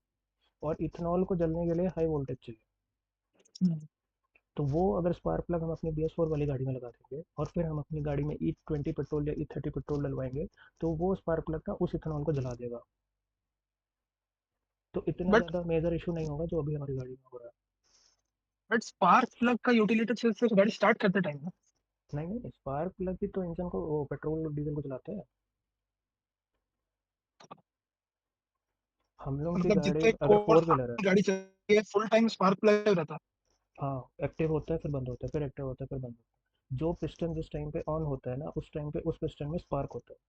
और इथेनॉल को जलने के लिए हाई वोल्टेज चाहिए। हम्म, तो वो अगर स्पार्क प्लग हम अपनी बी एस फोर वाली गाड़ी में लगा देंगे और फिर हम अपनी गाड़ी में ई ट्वेंटी पेट्रोल या ई थर्टी पेट्रोल डलवाएंगे, तो वो स्पार्क प्लग ना उस इथेनॉल को जला देगा। तो इतना बट ज़्यादा मेजर इशू नहीं होगा जो अभी हमारी गाड़ी में हो रहा है। बट स्पार्क प्लग का यूटिलिटी सिर्फ गाड़ी स्टार्ट करते टाइम है। नहीं नहीं, स्पार्क प्लग भी तो इंजन को, वो पेट्रोल और डीजल को चलाते हैं। हम लोगों की मतलब गाड़ी जितने अगर कोण फोर व्हीलर है, गाड़ी चलती है फुल टाइम स्पार्क प्लग रहता है। हाँ, एक्टिव होता है फिर बंद होता है, फिर एक्टिव होता है फिर बंद होता है। जो पिस्टन जिस टाइम पे ऑन होता है ना उस टाइम पे उस पिस्टन में स्पार्क होता है,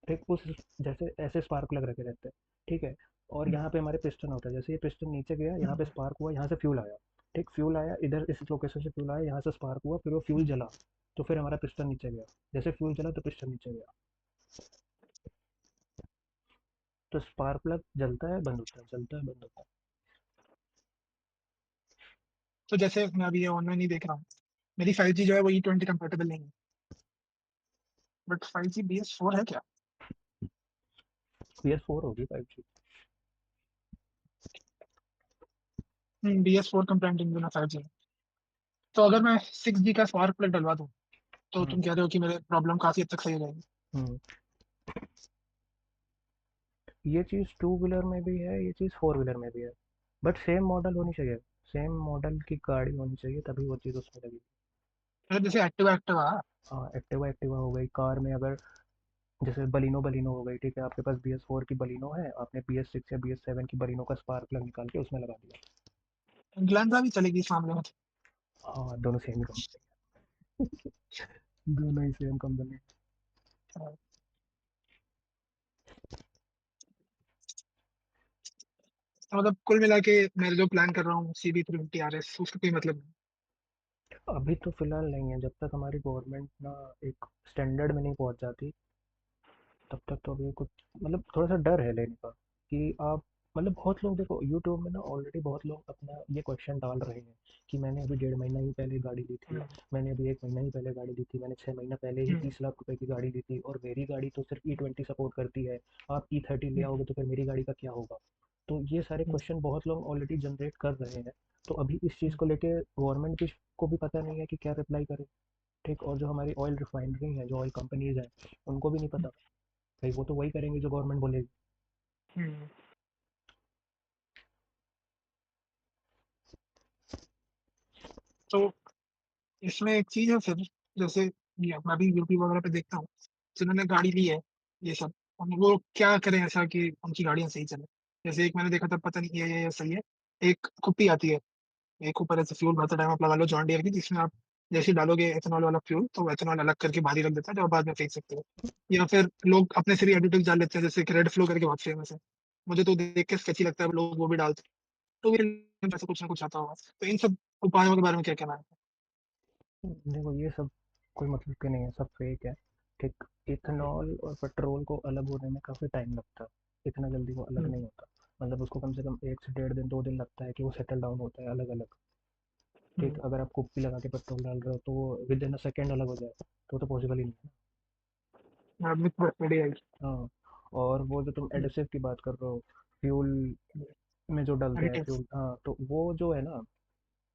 ठीक, उस, जैसे ऐसे स्पार्क लग रखे रहते हैं, ठीक है। और हम्म, यहाँ पे हमारे पिस्टन होता है, जैसे ये पिस्टन नीचे गया यहाँ पे हम्म, स्पार्क हुआ, यहाँ से फ्यूल आया, ठीक, फ्यूल आया इधर इस लोकेशन से, फ्यूल आया यहाँ से स्पार्क हुआ, फिर वो फ्यूल हम्म। जला, तो फिर हमारा पिस्टन नीचे गया, जैसे फ्यूल जला तो पिस्टन नीचे गया। तो स्पार्क प्लग जलता है बंद होता है, जलता है बंद होता है। तो जैसे मैं अभी ये ऑनलाइन ही देख रहा हूँ, मेरी 5G जो है वो E20 कंपेटेबल नहीं है। बट 5G BS4 है क्या? बी एस फोर होगी 5G। BS4 कंप्लाइंट इंजन है 5G। तो अगर मैं 6G का स्पार्क प्लग डलवा दूँ तो हम्म तुम कह रहे हो कि मेरे प्रॉब्लम काफी हद तक सही हो जाएगी? हम्म। ये चीज़ टू व्हीलर में भी है, ये चीज़ फोर व्हीलर में भी है, बट सेम मॉडल होनी चाहिए, सेम मॉडल की गाड़ी होनी चाहिए तभी वो चीज़ उसमें लगेगी। मतलब जैसे एक्टिवा एक्टिवा। हाँ, एक्टिवा एक्टिवा हो गई, कार में अगर जैसे बलिनो बलिनो हो गई, ठीक है, आपके पास बी एस फोर की बलिनो है, आपने बी एस सिक्स या बी एस सेवन की बलिनो का स्पार्क प्लग निकाल के उसमें लगा दिया। ग्लैंजा भी चलेगी इस मामले में? हाँ, दोनों सेम ही कंपनी है, दोनों ही सेम कंपनी। तो मतलब कुल मिला के मैं जो प्लान कर रहा हूँ CB350 RS, उसका कोई मतलब नहीं। अभी तो फिलहाल नहीं है, जब तक हमारी गवर्नमेंट ना एक स्टैंडर्ड में नहीं पहुंच जाती तब तक तो अभी कुछ, मतलब थोड़ा सा डर है लेने का कि आप, मतलब बहुत लोग देखो यूट्यूब में ना ऑलरेडी बहुत लोग अपना ये क्वेश्चन डाल रहे हैं कि मैंने अभी 1.5 महीना ही पहले गाड़ी ली थी, हम्म, मैंने अभी 1 महीना ही पहले गाड़ी ली थी, मैंने 6 महीना पहले ही हम्म, 30 लाख रुपए की गाड़ी ली थी और मेरी गाड़ी तो सिर्फ ई ट्वेंटी सपोर्ट करती है, आप ई थर्टी ले हम्म, आओगे तो फिर मेरी गाड़ी का क्या होगा। तो ये सारे हम्म, क्वेश्चन बहुत लोग ऑलरेडी जनरेट कर रहे हैं। तो अभी इस चीज़ हम्म, को लेके गवर्नमेंट भी को भी पता नहीं है कि क्या रिप्लाई करे, ठीक, और जो हमारी ऑयल रिफाइनरी है, जो ऑयल कंपनीज हैं, उनको भी नहीं पता, भाई वो तो वही करेंगे जो गवर्नमेंट बोलेगी। हम्म। तो इसमें एक चीज है फिर, जैसे ये मैं भी यूपी वगैरह पे देखता हूँ जिन्होंने गाड़ी ली है, ये सब वो क्या करें ऐसा कि उनकी गाड़ियां सही चले। जैसे एक मैंने देखा था, पता नहीं ये सही है, एक कुप्पी आती है, एक ऊपर ऐसे फ्यूल भरते टाइम आप लगा लो जॉन डियर की, जिसमें आप जैसे ही डालोगे एथेनॉल वाला फ्यूल तो एथेनॉल अलग करके बाहर ही रख देता है जो आप बाद में फेंक सकते हो। या फिर लोग अपने से भी एडिटिव डाल लेते हैं, जैसे रेड फ्लो करके बहुत फेमस है, मुझे तो देख के स्केची लगता है, लोग वो भी डालते हैं। तो मेरे ऐसा कुछ ना कुछ आता होगा, तो इन सब उपायों के बारे में क्या कहना है? देखो ये सब कोई मतलब के नहीं है, सब फेक है, ठीक। इथेनॉल और पेट्रोल को अलग होने में काफ़ी टाइम लगता है, इतना जल्दी वो अलग नहीं हम्म, होता, मतलब उसको कम से कम 1 से 1.5 दिन 2 दिन लगता है कि वो सेटल डाउन होता है अलग अलग, ठीक। हम्म, अगर आप कुप्पी लगा के पेट्रोल डाल रहे हो तो वो विद इन अ सेकेंड अलग हो जाए तो पॉसिबल ही नहीं मित्र बढ़िया है। है। हाँ, और वो जो तुम एडिसिव की बात कर रहे हो, फ्यूल में जो डलते हैं एडिटिव। फ्यूल, हाँ, तो वो जो है ना,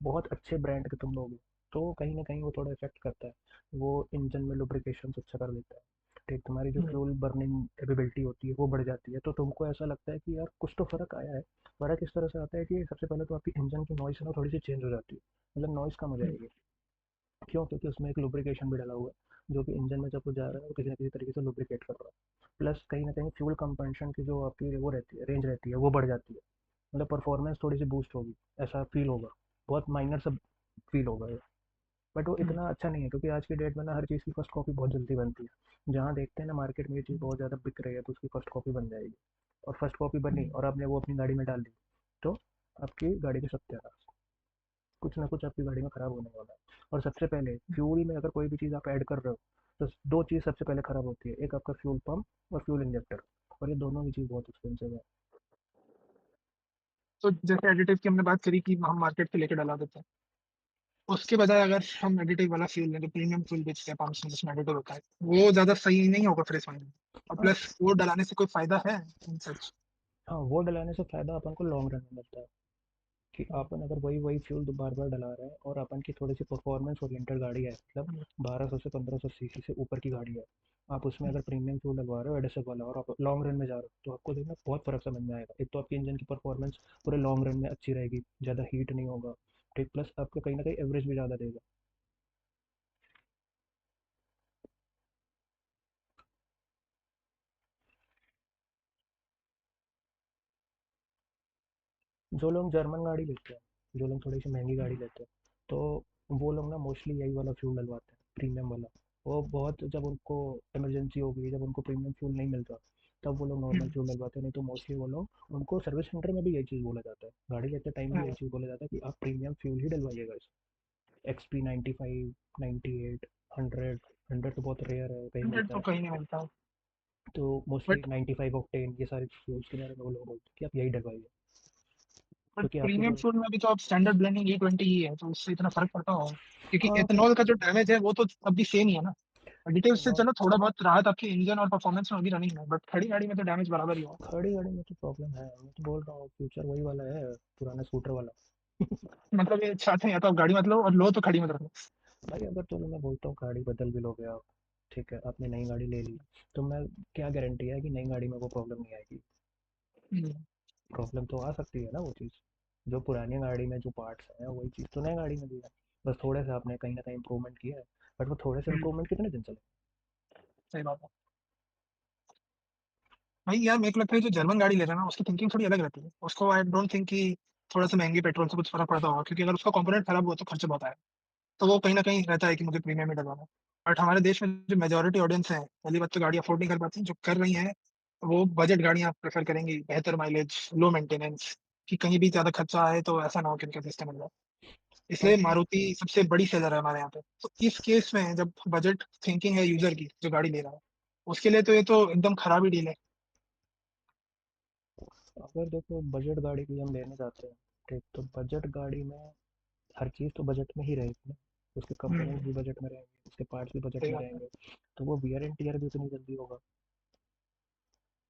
बहुत अच्छे ब्रांड के तुम लोगे तो कहीं ना कहीं वो थोड़ा इफेक्ट करता है, वो इंजन में लुब्रिकेशन अच्छा कर देता है, ठीक, तुम्हारी जो फ्यूल बर्निंग एबिलिटी होती है वो बढ़ जाती है, तो तुमको ऐसा लगता है कि यार कुछ तो फर्क आया है। फर्क इस तरह से आता है कि सबसे पहले तो आपकी इंजन की नॉइस है ना थोड़ी सी चेंज हो जाती है, मतलब नॉइस कम हो जाएगी। क्यों? क्योंकि उसमें एक लुब्रिकेशन भी डाला हुआ है जो कि इंजन में जब वो जा रहा है वो किसी ना किसी तरीके से लुब्रिकेट कर रहा है, प्लस कहीं ना कहीं फ्यूल कंपनसेशन की जो आपकी वो रहती है, रेंज रहती है, वो बढ़ जाती है। मतलब परफॉर्मेंस थोड़ी सी बूस्ट होगी, ऐसा फील होगा, बहुत माइनर सा फील होगा ये। बट वो हम्म, इतना अच्छा नहीं है, क्योंकि आज की डेट में ना हर चीज़ की फर्स्ट कॉपी बहुत जल्दी बनती है। जहाँ देखते हैं ना मार्केट में ये चीज़ बहुत ज़्यादा बिक रही है, तो उसकी फर्स्ट कॉपी बन जाएगी। और फर्स्ट कॉपी बनी हम्म। और आपने वो अपनी गाड़ी में डाल दी, तो आपकी गाड़ी के सत्यानाश, कुछ ना कुछ आपकी गाड़ी में ख़राब होने वाला है। और सबसे पहले फ्यूल में अगर कोई भी चीज़ आप ऐड कर रहे हो, तो दो चीज़ सबसे पहले ख़राब होती है, एक आपका फ्यूल पम्प और फ्यूल इंजेक्टर। और ये दोनों ही चीज़ बहुत एक्सपेंसिव है। तो जैसे एडिटिव की हमने बात करी कि हम मार्केट से लेके डला देते हैं, उसके बजाय अगर हम एडिटिव वाला फ्यूल लें, जो प्रीमियम फ्यूल बेचते हैं पंप में जिसमें एडिटिव होता है, वो ज्यादा सही नहीं होगा फिर इस मायने में। और हाँ। प्लस वो डलाने से कोई फायदा है इन सच? हाँ, वो डलाने से फ़ायदा अपन को लॉन्ग रन में मिलता है, कि अपन अगर वही वही फ्यूल बार बार डला रहे हैं और अपन की थोड़ी सी परफॉर्मेंस ओरिएंटेड गाड़ी है, मतलब 1200 से 1500 सीसी से ऊपर की गाड़ी है, आप उसमें अगर प्रीमियम फ्यूल डलवा रहे हो एडएसएफ वाला, और आप लॉन्ग रन में जा रहे हो, तो आपको देखना बहुत फर्क समझ में आएगा। एक तो आपकी इंजन की परफॉर्मेंस पूरे लॉन्ग रन में अच्छी रहेगी, ज़्यादा हीट नहीं होगा, ठीक, प्लस आपका कहीं ना कहीं एवरेज भी ज़्यादा देगा। जो लोग जर्मन गाड़ी लेते हैं, जो लोग थोड़ी सी महंगी गाड़ी लेते हैं, तो वो लोग ना मोस्टली यही वाला फ्यूल डलवाते हैं, प्रीमियम वाला। वो बहुत, जब उनको इमरजेंसी हो गई, जब उनको प्रीमियम फ्यूल नहीं मिलता, तब वो लोग नॉर्मल फ्यूल डलवाते हैं। नहीं तो मोस्टली वो लोग, उनको सर्विस सेंटर में भी यही चीज़ बोला जाता है, गाड़ी लेते टाइम भी यही चीज़ बोला जाता है कि आप प्रीमियम फ्यूल ही डलवाइएगा इस XP 95, 98, 100। 100 तो बहुत रेयर है, कहीं 100 मिलता तो है। कहीं नहीं मिलता। तो मोस्टली बट 95 ऑक्टेन, ये सारे फ्यूल्स के बारे में वो लोग बोलते हैं कि आप यही डलवाइए, बट क्योंकि आपकी प्रीमियम जो। फ्यूल में भी तो आप स्टैंडर्ड ब्लेंडिंग E20 ही है, तो उससे इतना फर्क पड़ता होगा, क्योंकि हाँ, एथेनॉल का जो डैमेज है वो तो अब भी सेम ही है ना। एडिटिव से हाँ, चलो थोड़ा बहुत राहत आपके इंजन और परफॉर्मेंस में होगी रनिंग में, बट खड़ी गाड़ी में तो डैमेज बराबर ही होगा। खड़ी गाड़ी में तो प्रॉब्लम है, मैं तो बोल रहा हूँ फ्यूचर वही वाला है, पुराना स्कूटर वाला। मतलब ये चाहते हैं या तो आप गाड़ी मत लो और लो तो खड़ी मत रखो। भाई अगर तो मैं बोलता हूँ गाड़ी बदल भी लोगे आप, ठीक है, आपने नई गाड़ी ले ली, तो मैं, क्या गारंटी है कि नई गाड़ी में वो प्रॉब्लम नहीं आएगी। हम्म, प्रॉब्लम तो आ सकती है ना, वो चीज़ जो पुरानी गाड़ी में जो पार्ट्स हैं वही चीज़ तो नई गाड़ी में भी है, बस थोड़े से आपने कहीं ना कहीं इंप्रूवमेंट किया है। बट वो थोड़े से हम्म, इंप्रूवमेंट कितने दिन चले। सही बात है। भाई यार मेरे को लगता है जो जर्मन गाड़ी ले रहा है ना उसकी थिंकिंग थोड़ी अलग रहती है, उसको आई डोंट थिंक कि थोड़ा सा महंगे पेट्रोल से कुछ फर्क पड़ता होगा, क्योंकि अगर उसका कंपोनेंट खराब हुआ तो खर्च बहुत आए। तो वो कहीं ना कहीं रहता है कि मुझे प्रीमियम में डलवाना है। बट हमारे देश में जो मेजोरिटी ऑडियंस है, पहली बात तो गाड़ी अफोर्ड नहीं कर पाती, जो कर रही है वो बजट गाड़ियां प्रेफर करेंगी, बेहतर माइलेज, लो मेंटेनेंस, कि कहीं भी ज्यादा खर्चा आए तो ऐसा ना हो कि उनके सिस्टम मिल जाए। इसलिए अब मारुति सबसे बड़ी सेलर है हमारे यहाँ पे। तो इस केस में जब बजट थिंकिंग है यूजर की जो गाड़ी ले रहा है, उसके लिए तो ये तो एकदम खराब ही डील है। अगर देखो बजट गाड़ी भी हम लेने जाते हैं, ठीक, तो बजट गाड़ी में हर चीज़ तो बजट में ही रहेगी ना, उसके कंपोनेंट्स भी बजट में रहेंगे, उसके पार्ट्स भी बजट सही में बात है। रहेंगे, तो वो वियर एंड टियर भी उतनी जल्दी होगा।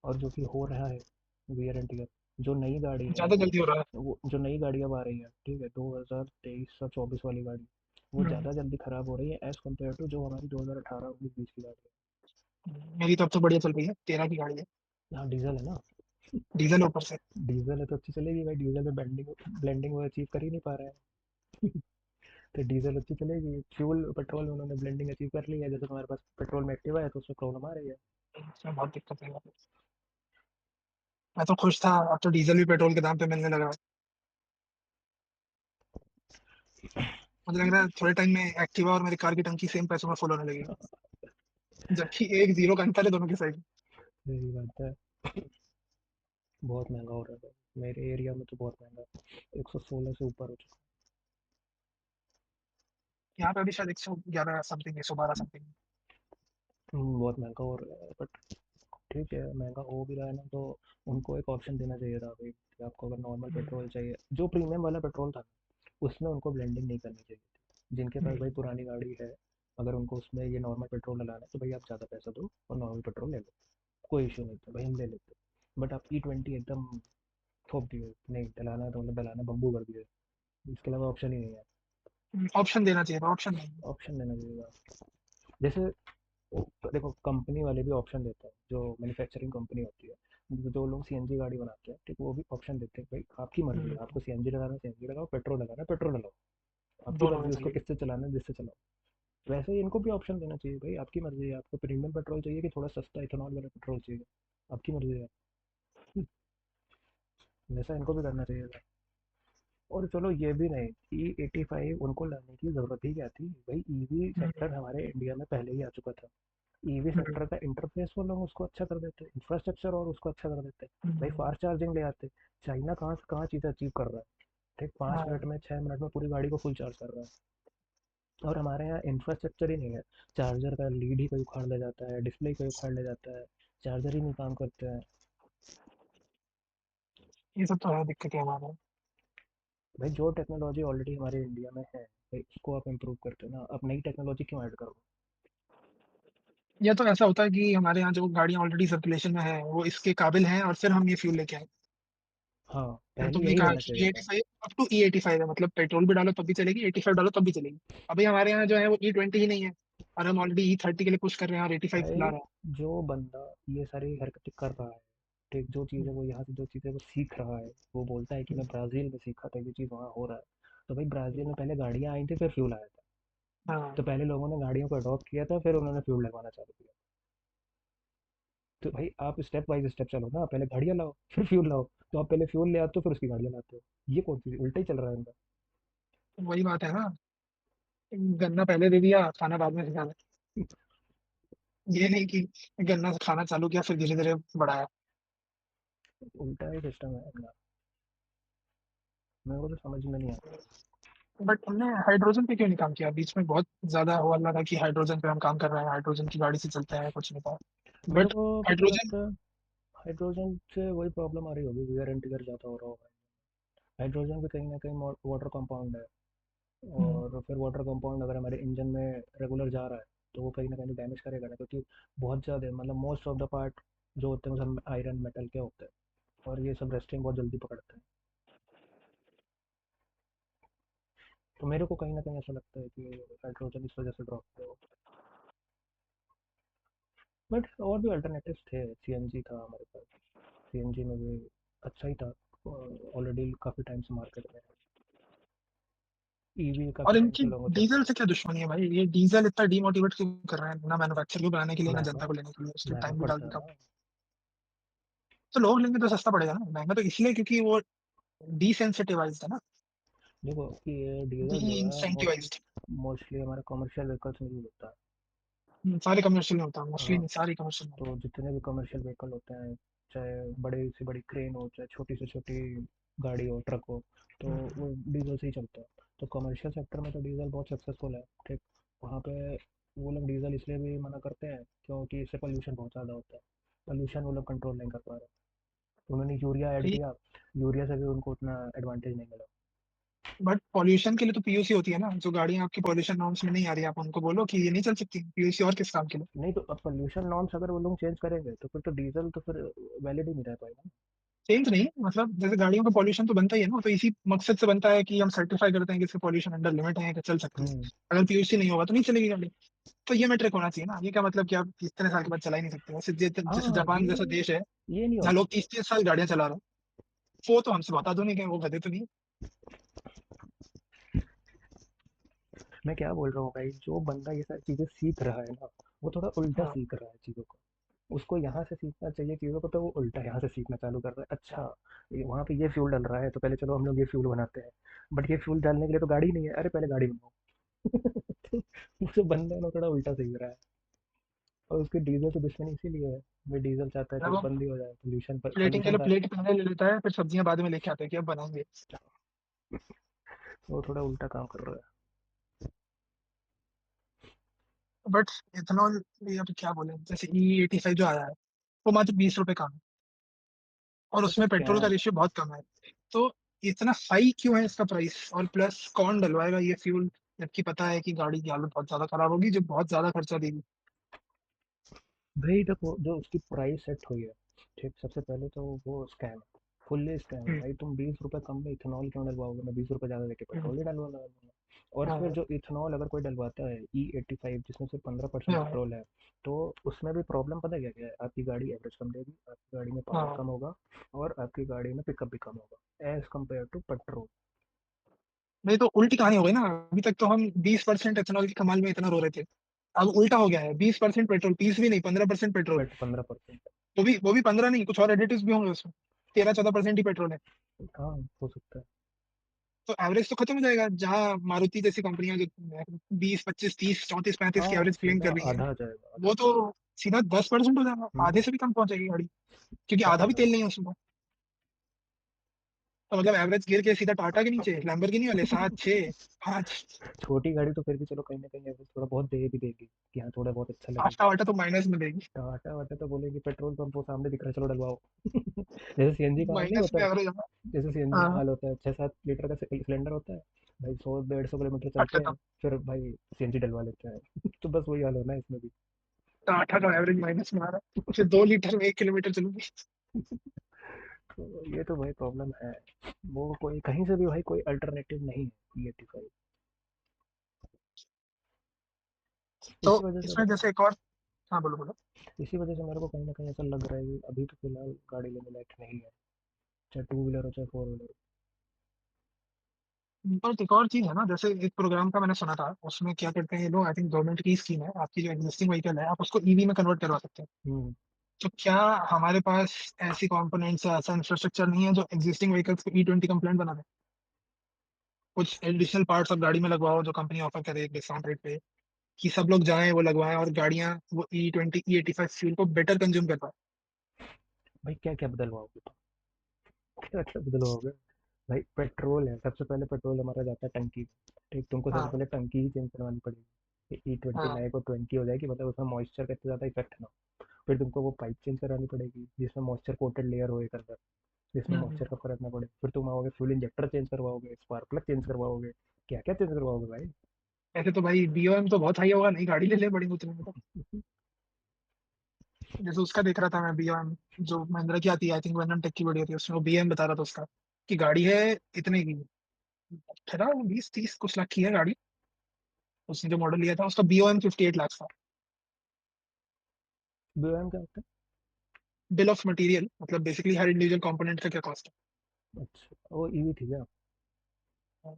और जो कि हो रहा है वियर एंड टियर, जो नई गाड़ी है, ज्यादा जल्दी हो रहा है। वो जो नई गाड़ी अब आ रही है, ठीक है, 2023 और 24 वाली गाड़ी, वो हम्म, ज़्यादा जल्दी ख़राब हो रही है एज़ कम्पेयर टू जो हमारी 2018 19 20 की गाड़ी मेरी तो अब तो बढ़िया चल रही है, 13 की गाड़ी है। है। हाँ, डीजल है ना। डीजल ऊपर से। डीजल है तो अच्छी चलेगी भाई, डीजल में ब्लेंडिंग ब्लेंडिंग वो अचीव कर ही नहीं पा रहे हैं। तो डीजल अच्छी चलेगी, फ्यूल पेट्रोल में उन्होंने ब्लेंडिंग अचीव कर ली है, जैसे तुम्हारे पास पेट्रोल में एक्टिवा है तो उसमें प्रॉब्लम आ रही है। इसमें बहुत दिक्कत है। मैं तो खुश था, अब तो डीजल भी पेट्रोल के दाम पे मिलने लगा है। मुझे लग रहा है थोड़े टाइम में एक्टिवा और मेरी कार की टंकी सेम पैसों में फुल होने लगेगी, जबकि एक जीरो का अंतर है दोनों के साइड। यही बात है, बहुत महंगा हो रहा है भाई। मेरे एरिया में तो बहुत महंगा है, 116 से ऊपर हो चुका यहाँ पे अभी शायद 111 समथिंग, 112 समथिंग। है। बहुत महंगा हो रहा है, बट ठीक है, महंगा हो भी रहा है ना, तो उनको एक ऑप्शन देना चाहिए था भाई, कि आपको अगर नॉर्मल पेट्रोल चाहिए, जो प्रीमियम वाला पेट्रोल था, उसमें उनको ब्लेंडिंग नहीं करनी चाहिए थी। जिनके पास भाई पुरानी गाड़ी है, अगर उनको उसमें ये नॉर्मल पेट्रोल डलाना है, तो भाई आप ज़्यादा पैसा दो और नॉर्मल पेट्रोल ले लो, कोई इशू नहीं था भाई, हम ले लेते। बट आप E20 एकदम थोप दिए, नहीं डलाना है तो मतलब डलाना बम्बू कर दिए, इसके अलावा ऑप्शन ही नहीं है। ऑप्शन देना चाहिए था, ऑप्शन नहीं। ऑप्शन देना चाहिए, जैसे देखो कंपनी वाले भी ऑप्शन देते हैं, जो मैन्युफैक्चरिंग कंपनी होती है, जो लोग सीएनजी गाड़ी बनाते हैं, ठीक, वो भी ऑप्शन देते हैं भाई आपकी मर्जी है, आपको सीएनजी लगाना है सीएनजी लगाओ, पेट्रोल लगाना है पेट्रोल लगाओ, आपकी दोनों में मर्जी उसको चाहिए। किससे चलाना है जिससे चलाओ। वैसे ही इनको भी ऑप्शन देना चाहिए भाई, आपकी मर्जी है, आपको प्रीमियम पेट्रोल चाहिए कि थोड़ा सस्ता इथेनॉल वाला पेट्रोल चाहिए, आपकी मर्जी है। वैसा इनको भी करना चाहिए था। और चलो ये भी नहीं, E85 उनको लाने की ज़रूरत ही क्या थी भाई, ईवी हम्म, सेक्टर हमारे इंडिया में पहले ही आ चुका था। ईवी हम्म, सेक्टर का इंटरफेस वो लोग उसको अच्छा कर देते, इंफ्रास्ट्रक्चर और उसको अच्छा कर देते भाई, हम्म, फास्ट चार्जिंग ले आते। चाइना कहाँ से कहाँ चीज़ अचीव कर रहा है, ठीक 5 मिनट हाँ, में 6 मिनट में पूरी गाड़ी को फुल चार्ज कर रहा है। और हमारे यहाँ इंफ्रास्ट्रक्चर ही नहीं है, चार्जर का लीड ही कोई उखाड़ ले जाता है, डिस्प्ले कोई उखाड़ ले जाता है, चार्जर ही नहीं काम करते हैं। ये सब तो है दिक्कत है हमारा। भाई जो टेक्नोलॉजी ऑलरेडी हमारे इंडिया में है भाई, उसको आप इम्प्रूव करते हो ना, आप नई टेक्नोलॉजी क्यों ऐड करो। या तो ऐसा होता है कि हमारे यहाँ जो गाड़ियाँ ऑलरेडी सर्कुलेशन में है वो इसके काबिल हैं और फिर हम ये फ्यूल लेके आए। हाँ, फिर पहले तुमने यही कहा होना कि चाहिए ई था। Eighty five up to E85 है, मतलब पेट्रोल भी डालो तब भी चलेगी, 85 डालो तब भी चलेगी। अभी हमारे यहाँ जो है वो E20 ही नहीं है, और हम ऑलरेडी E30 के लिए पुश कर रहे हैं और 85 ला भाई रहे जो बंदा ये सारी हरकतें कर रहा है, ठीक जो चीज़ें हैं। वो यहाँ से जो चीज़ें वो सीख रहा है, वो बोलता है कि मैं ब्राज़ील में सीखा था ये चीज़ वहाँ हो रहा है। तो भाई ब्राज़ील में पहले गाड़ियाँ आई थी फिर फ्यूल आया था। हाँ, तो पहले लोगों ने गाड़ियों को अडॉप्ट किया था फिर उन्होंने फ्यूल लगवाना चालू किया। तो भाई आप स्टेप बाय स्टेप चलो ना, पहले गाड़ियाँ लाओ फिर फ्यूल लाओ। तो आप पहले फ्यूल ले आते हो फिर उसकी गाड़ियाँ लाते हो, ये कौन सी उल्टा ही चल रहा है इनका। तो वही बात है ना, गन्ना पहले दे दिया खाना बाद में सिखाना। ये नहीं कि गन्ना से खाना चालू किया फिर धीरे धीरे बढ़ाया। उल्टा ही सिस्टम है इनका, मेरे को तो समझ में नहीं आता। बट हमने हाइड्रोजन पे क्यों नहीं काम किया? बीच में बहुत ज्यादा हुआ लगा कि हाइड्रोजन पे हम काम कर रहे हैं, हाइड्रोजन की गाड़ी से चलते हैं, कुछ नहीं था। मेरे बट को पता हाइड्रोजन। लगता है हाइड्रोजन से वही प्रॉब्लम आ रही होगी, वेयर एंड टियर ज़्यादा हो रहा होगा। हाइड्रोजन भी कहीं ना कहीं वाटर कंपाउंड है, और फिर वाटर कंपाउंड अगर हमारे इंजन में रेगुलर जा रहा है तो वो कहीं ना कहीं डैमेज करेगा ना, क्योंकि बहुत ज़्यादा मतलब मोस्ट ऑफ द पार्ट जो होते हैं वो सब आयरन मेटल के होते हैं, और ये सब रेस्टिंग बहुत जल्दी पकड़ते हैं। तो मेरे को कहीं ना कहीं ऐसा लगता है कि हाइड्रोजन इस वजह से ड्रॉप किया। बट और भी अल्टरनेटिव थे, सीएनजी था हमारे पास, सीएनजी में भी अच्छा ही था, ऑलरेडी काफ़ी टाइम से मार्केट में है। ईवी और काफ़ी टाइम इनकी से लोगों को चल रहा डीजल से क्या दुश्मनी है भाई? ये डीजल इतना डीमोटिवेट क्यों कर रहे हैं, ना मैन्युफैक्चर को बनाने के है। लिए ना महंगा जनता को लेने के लिए, उसके महंगा टाइम भी डाल पड़ता है देता हूँ। ना। तो लोग लेंगे तो सस्ता पड़ेगा ना, महंगा तो इसलिए क्योंकि वो डिसेंसिटिवाइज्ड है ना, देखो कि ये डीजल डी जो है मोस्टली इंसेंटिवाइज्ड। मोस्टली हमारे कमर्शियल व्हीकल्स में यूज होता है। सारे कमर्शियल में होता है, मोस्टली हाँ, नहीं, सारे कमर्शियल में होता तो जितने भी कमर्शियल व्हीकल होते हैं, चाहे बड़ी से बड़ी क्रेन हो चाहे छोटी से छोटी गाड़ी हो ट्रक हो, तो है। वो डीजल से ही चलता है। तो कमर्शियल सेक्टर में तो डीजल बहुत सक्सेसफुल है, ठीक। वहाँ पे वो लोग डीजल इसलिए भी मना करते हैं क्योंकि इससे पोल्यूशन बहुत ज़्यादा होता है, पोल्यूशन वो लोग कंट्रोल नहीं कर पा रहे। उन्होंने यूरिया ऐड भाई किया, यूरिया से भी उनको उतना एडवांटेज नहीं मिला। बट पॉल्यूशन के लिए तो पीयूसी होती है ना, जो गाड़ियां आपकी पॉल्यूशन नॉर्म्स में नहीं आ रही है आप उनको बोलो कि ये नहीं चल सकती, पीयूसी और किस काम के लिए? नहीं तो अब पोल्यूशन नॉर्म्स अगर वो लोग चेंज करेंगे तो फिर तो डीजल तो फिर वैलिड ही नहीं रह पाएगा। चेंज नहीं, मतलब जैसे गाड़ियों का पॉल्यूशन तो बनता ही है ना, तो इसी मकसद से बनता है कि हम सर्टिफाई करते हैं कि इसका पॉल्यूशन अंडर लिमिट है कि चल सकती है। हम्म। अगर पीयूसी नहीं होगा तो नहीं चलेगी गाड़ी। तो ये मैट्रिक होना चाहिए ना, ये क्या मतलब कि आप इतने साल के बाद चला ही नहीं सकते? वैसे जैसे हाँ जापान जैसा देश है ये नहीं जहाँ होना लोग चाहिए। 30-30 साल गाड़ियां चला रहे हैं, वो तो हमसे बहुत आधुनिक है, वो गधे तो नहीं। मैं क्या बोल रहा हूँ भाई, जो बंदा ये सारी चीजें सीख रहा है ना, वो थोड़ा उल्टा हाँ, सीख रहा है चीजों को। उसको यहाँ से सीखना चाहिए चीजों को, तो वो उल्टा यहाँ से सीखना चालू कर रहा है। अच्छा, वहाँ पे ये फ्यूल डल रहा है तो पहले चलो हम लोग ये फ्यूल बनाते हैं, बट ये फ्यूल डालने के लिए तो गाड़ी नहीं है, अरे पहले गाड़ी बनाओ। तो वो जो बंदा है ना थोड़ा उल्टा सीख रहा है। और उसके डीजल से दुश्मनी इसीलिए है, भाई डीजल चाहता है मतलब कि वो बंद ही हो जाए, पोल्यूशन पर प्लेटिंग के पोल्यूशन लिए का। प्लेट पहले ले लेता है, फिर सब्जियां बाद में लेके आते हैं कि अब बनाएंगे। वो थोड़ा उल्टा काम कर रहा है। बट इथेनॉल, ये अब क्या बोले, जैसे E85 जो आया है वो मात्र 20 रुपए का है, और वो तो उसमें पेट्रोल का स्कैम है। रेशियो बहुत कम है। तो इतना हाई क्यों है इसका प्राइस? और प्लस कौन डलवाएगा ये फ्यूल, जबकि पता है कि गाड़ी की हालत बहुत ज्यादा खराब होगी, जो बहुत ज्यादा खर्चा देगी। भाई देखो जो उसकी प्राइस सेट हुई है, ठीक, सबसे पहले तो वो स्कैम है, फुल्ली स्कैम है हम्म, भाई। तुम 20 रुपए कम में इथेनॉल क्यों डलवाओगे, मैं 20 रुपए ज़्यादा देके हम्म, पेट्रोल ही डलवा लूंगा। और फिर हाँ, जो इथेनॉल अगर कोई डलवाता है E85 जिसमें सिर्फ 15% हाँ, पेट्रोल है, तो उसमें भी प्रॉब्लम पता क्या क्या है, आपकी गाड़ी एवरेज कम देगी, आपकी गाड़ी में पावर हाँ। कम होगा, और आपकी गाड़ी में पिकअप भी कम होगा एज कम्पेयर टू पेट्रोल। नहीं तो उल्टी कहानी हो गई ना, अभी तक तो हम 20% एथेनॉल की कमाल में इतना रो रहे थे, अब उल्टा हो गया है, 20% पेट्रोल, 20 भी नहीं, 15% पेट्रोल। बट 15%। वो भी 15 नहीं, कुछ और एडिटिव्स भी होंगे उसमें। 13-14% ही पेट्रोल है। हाँ, हो सकता है। तो एवरेज तो खत्म हो जाएगा, जहाँ मारुति जैसी कंपनियां जो 20, 25, 30, 34, 35 की हाँ, एवरेज क्लेम सीधा कर रही हैं, आधा आ जाएगा, आधा। वो तो सीधा 10% हो जाएगा, हुँ, आधे से भी कम पहुंचेगी गाड़ी, क्योंकि पता आधा भी है। तेल नहीं है उसमें। तो मतलब एवरेज गिर के सीधा टाटा के नीचे, लैम्बोर्गिनी वाले 7, 6, 5। छोटी गाड़ी तो फिर भी चलो कहीं न कहीं एवरेज थोड़ा बहुत दे भी देगी, कि हाँ, थोड़ा बहुत अच्छा लगेगा। टाटा वाटा तो माइनस में देगी। टाटा-वाटा तो बोलेगी पेट्रोल पंप वो सामने दिख रहा है चलो डलवाओ। जैसे सीएनजी का हाल नहीं माइनस में होता है, एवरेज होगा। जैसे सीएनजी का हाँ, हाल होता है, 6-7 लीटर का सिलेंडर होता है, भाई 100-150 किलोमीटर फट चलते खत्म। हैं, फिर भाई सीएनजी डलवा लेते हैं। तो बस वही हाल होना है इसमें भी। टाटा का एवरेज माइनस में आ रहा है, उसे 2 लीटर में 1 किलोमीटर चलूंगी। तो ये तो भाई प्रॉब्लम है। वो कोई कहीं से भी भाई कोई अल्टरनेटिव नहीं है E85। तो इसी वजह से इसमें भाई, जैसे एक और। हाँ, बोलो बोलो। इसी वजह से मेरे को कहीं ना कहीं ऐसा लग रहा है कि अभी तो फिलहाल गाड़ी लेने लायक नहीं है, चाहे टू व्हीलर हो चाहे फोर व्हीलर। बट एक और चीज है ना, जैसे एक प्रोग्राम का मैंने सुना था, उसमें क्या करते हैं ये लोग, आई थिंक गवर्नमेंट की स्कीम है, आपकी जो एग्जिस्टिंग व्हीकल है आप उसको ईवी में कन्वर्ट करवा सकते हैं। हम्म। तो क्या हमारे पास ऐसी कंपोनेंट्स या ऐसा इंफ्रास्ट्रक्चर नहीं है जो एग्जिस्टिंग व्हीकल्स को E20 कंप्लेंट बना दे? कुछ एडिशनल पार्ट्स आप गाड़ी में लगवाओ जो कंपनी ऑफर करे डिस्काउंट रेट पे, कि सब लोग जाएं वो लगवाएं और गाड़ियां वो E20 E85 फ्यूल को बेटर कंज्यूम कर पाए। भाई क्या क्या बदलवाओगे तुम? क्या क्या बदलवाओगे? भाई पेट्रोल है, सबसे पहले पेट्रोल हमारा जाता है टंकी में। ठीक, तुमको सबसे हाँ, पहले टंकी ही चेंज करवानी पड़ेगी। E20 हाँ। लाए को 20 हो जाएगी, मतलब उसमें मॉइस्चर का इतना ज़्यादा इफेक्ट ना हो। फिर तुमको वो पाइप चेंज करानी पड़ेगी जिसमें मॉइस्चर कोटेड लेयर हो एक अंदर, जिसमें हम्म। मॉइस्चर का फर्क ना पड़े। फिर तुम आओगे फ्यूल इंजेक्टर चेंज करवाओगे, स्पार्क प्लग चेंज करवाओगे, क्या क्या चेंज करवाओगे भाई? ऐसे तो भाई BOM तो बहुत हाई होगा, नई गाड़ी ले ले बड़ी उतने में तो। जैसे उसका देख रहा था मैं, BOM जो महिंद्रा की आती है, आई थिंक वेनम टेक की बड़ी होती है, उसमें वो BM बता रहा था उसका, कि गाड़ी है इतने की, 18, 20, 30 कुछ लाख की है गाड़ी। उसने जो मॉडल लिया था उसका BOM 58 लाख था। BOM क्या होता बिल ऑफ मटेरियल, मतलब बेसिकली हर इंडिविजुअल कंपोनेंट का क्या कॉस्ट है? अच्छा, वो ईवी थी क्या? है।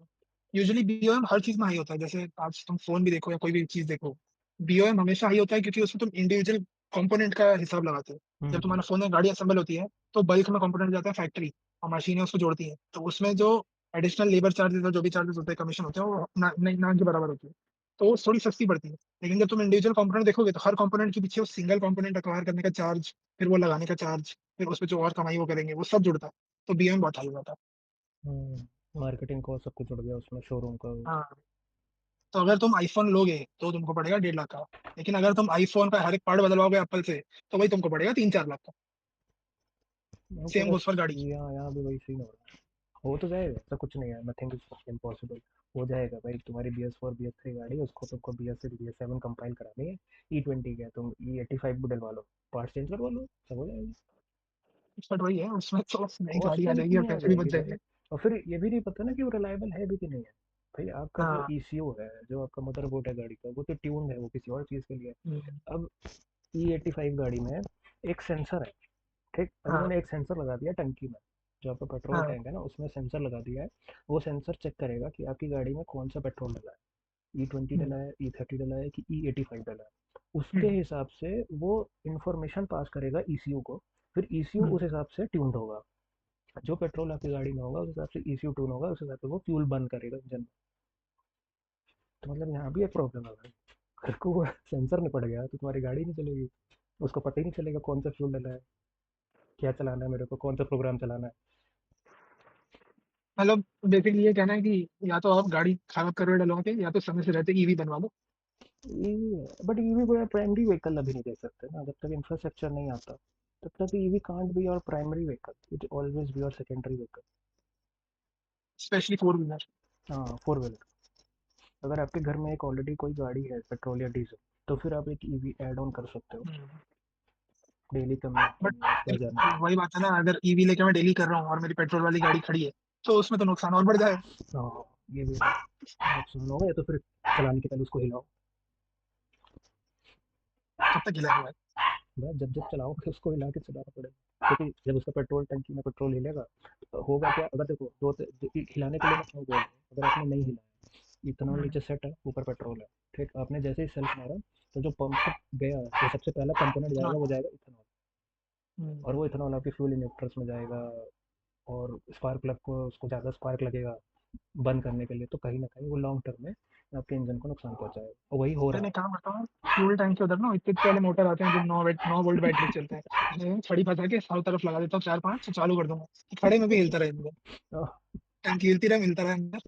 यूजुअली BOM हर चीज में हाई होता है, जैसे आज तुम फोन भी देखो या कोई भी चीज देखो, BOM हमेशा हाई होता है, क्योंकि उसमें तुम इंडिविजुअल कंपोनेंट का हिसाब लगाते हो। जब हम्म। तुम्हारा फोन में गाड़ी असेंबल होती है, तो बल्क में कंपोनेंट जाता है फैक्ट्री, और मशीनें उसको जोड़ती हैं, तो उसमें जो एडिशनल लेबर चार्जेस और जो भी चार्जेस होते हैं, कमीशन होते हैं, वो ना के बराबर होती है। तो वो थोड़ी सस्ती पड़ती है। लेकिन जब तुम इंडिविजुअल कंपोनेंट देखोगे, तो हर कंपोनेंट के पीछे वो सिंगल कंपोनेंट एक्वायर करने का चार्ज, फिर वो लगाने का चार्ज, फिर उसमें जो और कमाई वो करेंगे, वो सब जुड़ता है। तो BOM बहुत हाई होता मार्केटिंग कॉस्ट सब कुछ जुड़ गया उसमें, शोरूम का। है। हाँ। तो अगर तुम आईफोन लोगे तो तुमको पड़ेगा 1.5 लाख का। लेकिन अगर तुम आईफोन का हर एक पार्ट बदलवाओगे एप्पल से, तो भाई तुमको पड़ेगा 3-4 लाख का। हमको सेम बस गोस फॉर गाड़ी। यहाँ भी वही सीन हो रहा है। हो तो जाएगा, ऐसा कुछ नहीं है, नथिंग इज इम्पॉसिबल। हो जाएगा भाई, तुम्हारी BS4 BS3 गाड़ी है, उसको तुमको BS6 BS7 कंपाइल करानी है। E20 क्या, तुम E85 भी डलवा लो, पार्ट चेंज करवा लो, सब हो जाएगा। बट वही है, उसमें तो नई गाड़ी आ कॉस्टिंग जाएगी और इतनी आ पैसे भी बच जाएगी भाई। जाएंगे। और फिर ये भी नहीं पता ना कि वो रिलायबल है भी कि नहीं है। भाई आपका जो हाँ। ECU है, जो आपका मदरबोर्ड है गाड़ी का, वो तो ट्यून्ड है, वो किसी और चीज़ के लिए है। हम्म। अब E85 गाड़ी में एक सेंसर है। ठीक, अब हाँ, उन्होंने एक सेंसर लगा दिया टंकी में, जो आपका पेट्रोल हाँ। टैंक है ना उसमें सेंसर लगा दिया है। वो सेंसर चेक करेगा कि आपकी गाड़ी में कौन सा पेट्रोल डला है, E20 हम्म। डला है, E30 डला है कि E85 डला है। उसके हम्म। हिसाब से वो इंफॉर्मेशन पास करेगा ECU को। फिर ECU हम्म। उस हिसाब से ट्यून्ड होगा। जो पेट्रोल आपकी गाड़ी में होगा उस हिसाब से ECU ट्यून होगा, उस हिसाब से वो फ्यूल बर्न करेगा इंजन। तो मतलब यहाँ भी एक प्रॉब्लम है भाई। अगर को वो सेंसर नहीं पड़ गया तो तुम्हारी गाड़ी नहीं चलेगी। उसको पता ही नहीं चलेगा कौन सा फ्यूल डला है, क्या चलाना है मेरे को, कौन सा प्रोग्राम चलाना है। मतलब बेसिकली ये कहना है कि या तो आप गाड़ी खराब करके डलवाओगे, या तो समय से रहते ईवी बनवा लो। ईवी है, बट ईवी को प्राइमरी व्हीकल अभी नहीं दे सकते ना, जब तक इंफ्रास्ट्रक्चर नहीं आता तब तक ईवी कांट बी और primary vehicle, it always be और सेकेंडरी व्हीकल। Specially 4 wheeler. हाँ, फोर व्हीलर। अगर आपके घर में एक ऑलरेडी कोई गाड़ी है पेट्रोल या डीजल, तो फिर आप एक ईवी ऐड ऑन कर सकते हो डेली कम्यूट के बट लिए, ऑफिस जाने के लिए। वही बात है ना, अगर ईवी लेके मैं डेली कर रहा हूँ और मेरी पेट्रोल वाली गाड़ी खड़ी है, तो उसमें तो नुकसान और बढ़ जाएगा। हाँ, ये भी है। नुकसान होगा, या तो फिर चलाने के पहले उसको हिलाओ। कब तक हिलाएंगे भाई? बस जब जब चलाओगे उसको हिला के चलाना पड़ेगा, क्योंकि जब उसका पेट्रोल टंकी में पेट्रोल हिलेगा तो होगा क्या, अगर देखो हिलाने के लिए मैं क्यों बोल रहा हूँ, अगर आपने नहीं हिलाया, इथनॉल हम्म। नीचे सेट है, ऊपर पेट्रोल है। ठीक, आपने जैसे ही सेल्फ मारा, तो जो पंप गया, तो सबसे पहला कंपोनेंट जाएगा, इथेनॉल। वो जाएगा इथनॉल। हम्म। और वो इथेनॉल आपके फ्यूल इंजेक्टर्स में जाएगा, और स्पार्क प्लग को उसको ज़्यादा स्पार्क लगेगा बंद करने के लिए, तो कहीं ना कहीं वो लॉन्ग टर्म में आपके इंजन को नुकसान पहुंचाएगा, और वही हो अरे रहा मैं है। काम करता हूँ, फ्यूल टैंक के उधर ना इतने इतने वाले मोटर आते हैं जो 9 वोल्ट बैटरी चलते हैं। मैं छड़ी फंसा के चारों तरफ लगा देता हूँ, 4 5 तो चालू कर दूंगा कि खड़े में भी हिलता रहे पूरा। आह, टंकी हिलती रहे, मिलता रहे अंदर।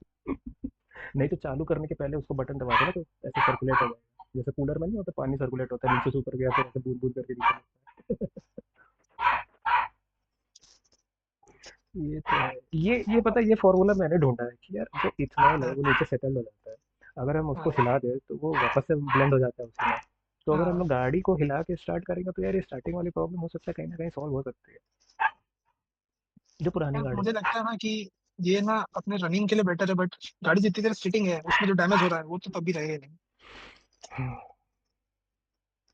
नहीं तो चालू करने के पहले उसको बटन दबा देना, तो ऐसे सर्कुलेट हो जाएगा, जैसे कूलर में नहीं होता पानी सर्कुलेट होता है नीचे से ऊपर गया फिर ऐसे बूंद बूंद करके नीचे लगता है। ये तो है। ये पता है, ये फॉर्मूला मैंने ढूंढा है कि यार जो इथेनॉल है हाँ, वो नीचे सेटल हो जाता है, अगर हम उसको हाँ, हिला दें तो वो वापस से ब्लेंड हो जाता है उसके में। तो अगर हम हाँ। लोग गाड़ी को हिला के स्टार्ट करेंगे तो यार ये स्टार्टिंग वाली प्रॉब्लम हो सकता है कहीं ना कहीं सॉल्व हो सकती है, जो पुरानी यार गाड़ी मुझे है। लगता है ना कि ये ना अपने रनिंग के लिए बेटर है, बट गाड़ी जितनी देर सिटिंग है उसमें जो डैमेज हो रहा है वो तो तब भी रहेगा नहीं।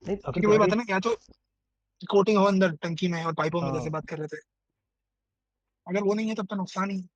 नहीं अगर क्योंकि वही गाड़ी, बात है ना, या तो कोटिंग हो अंदर टंकी में और पाइपों में, जैसे हाँ बात कर रहे थे। अगर वो नहीं है तब तो नुकसान ही है।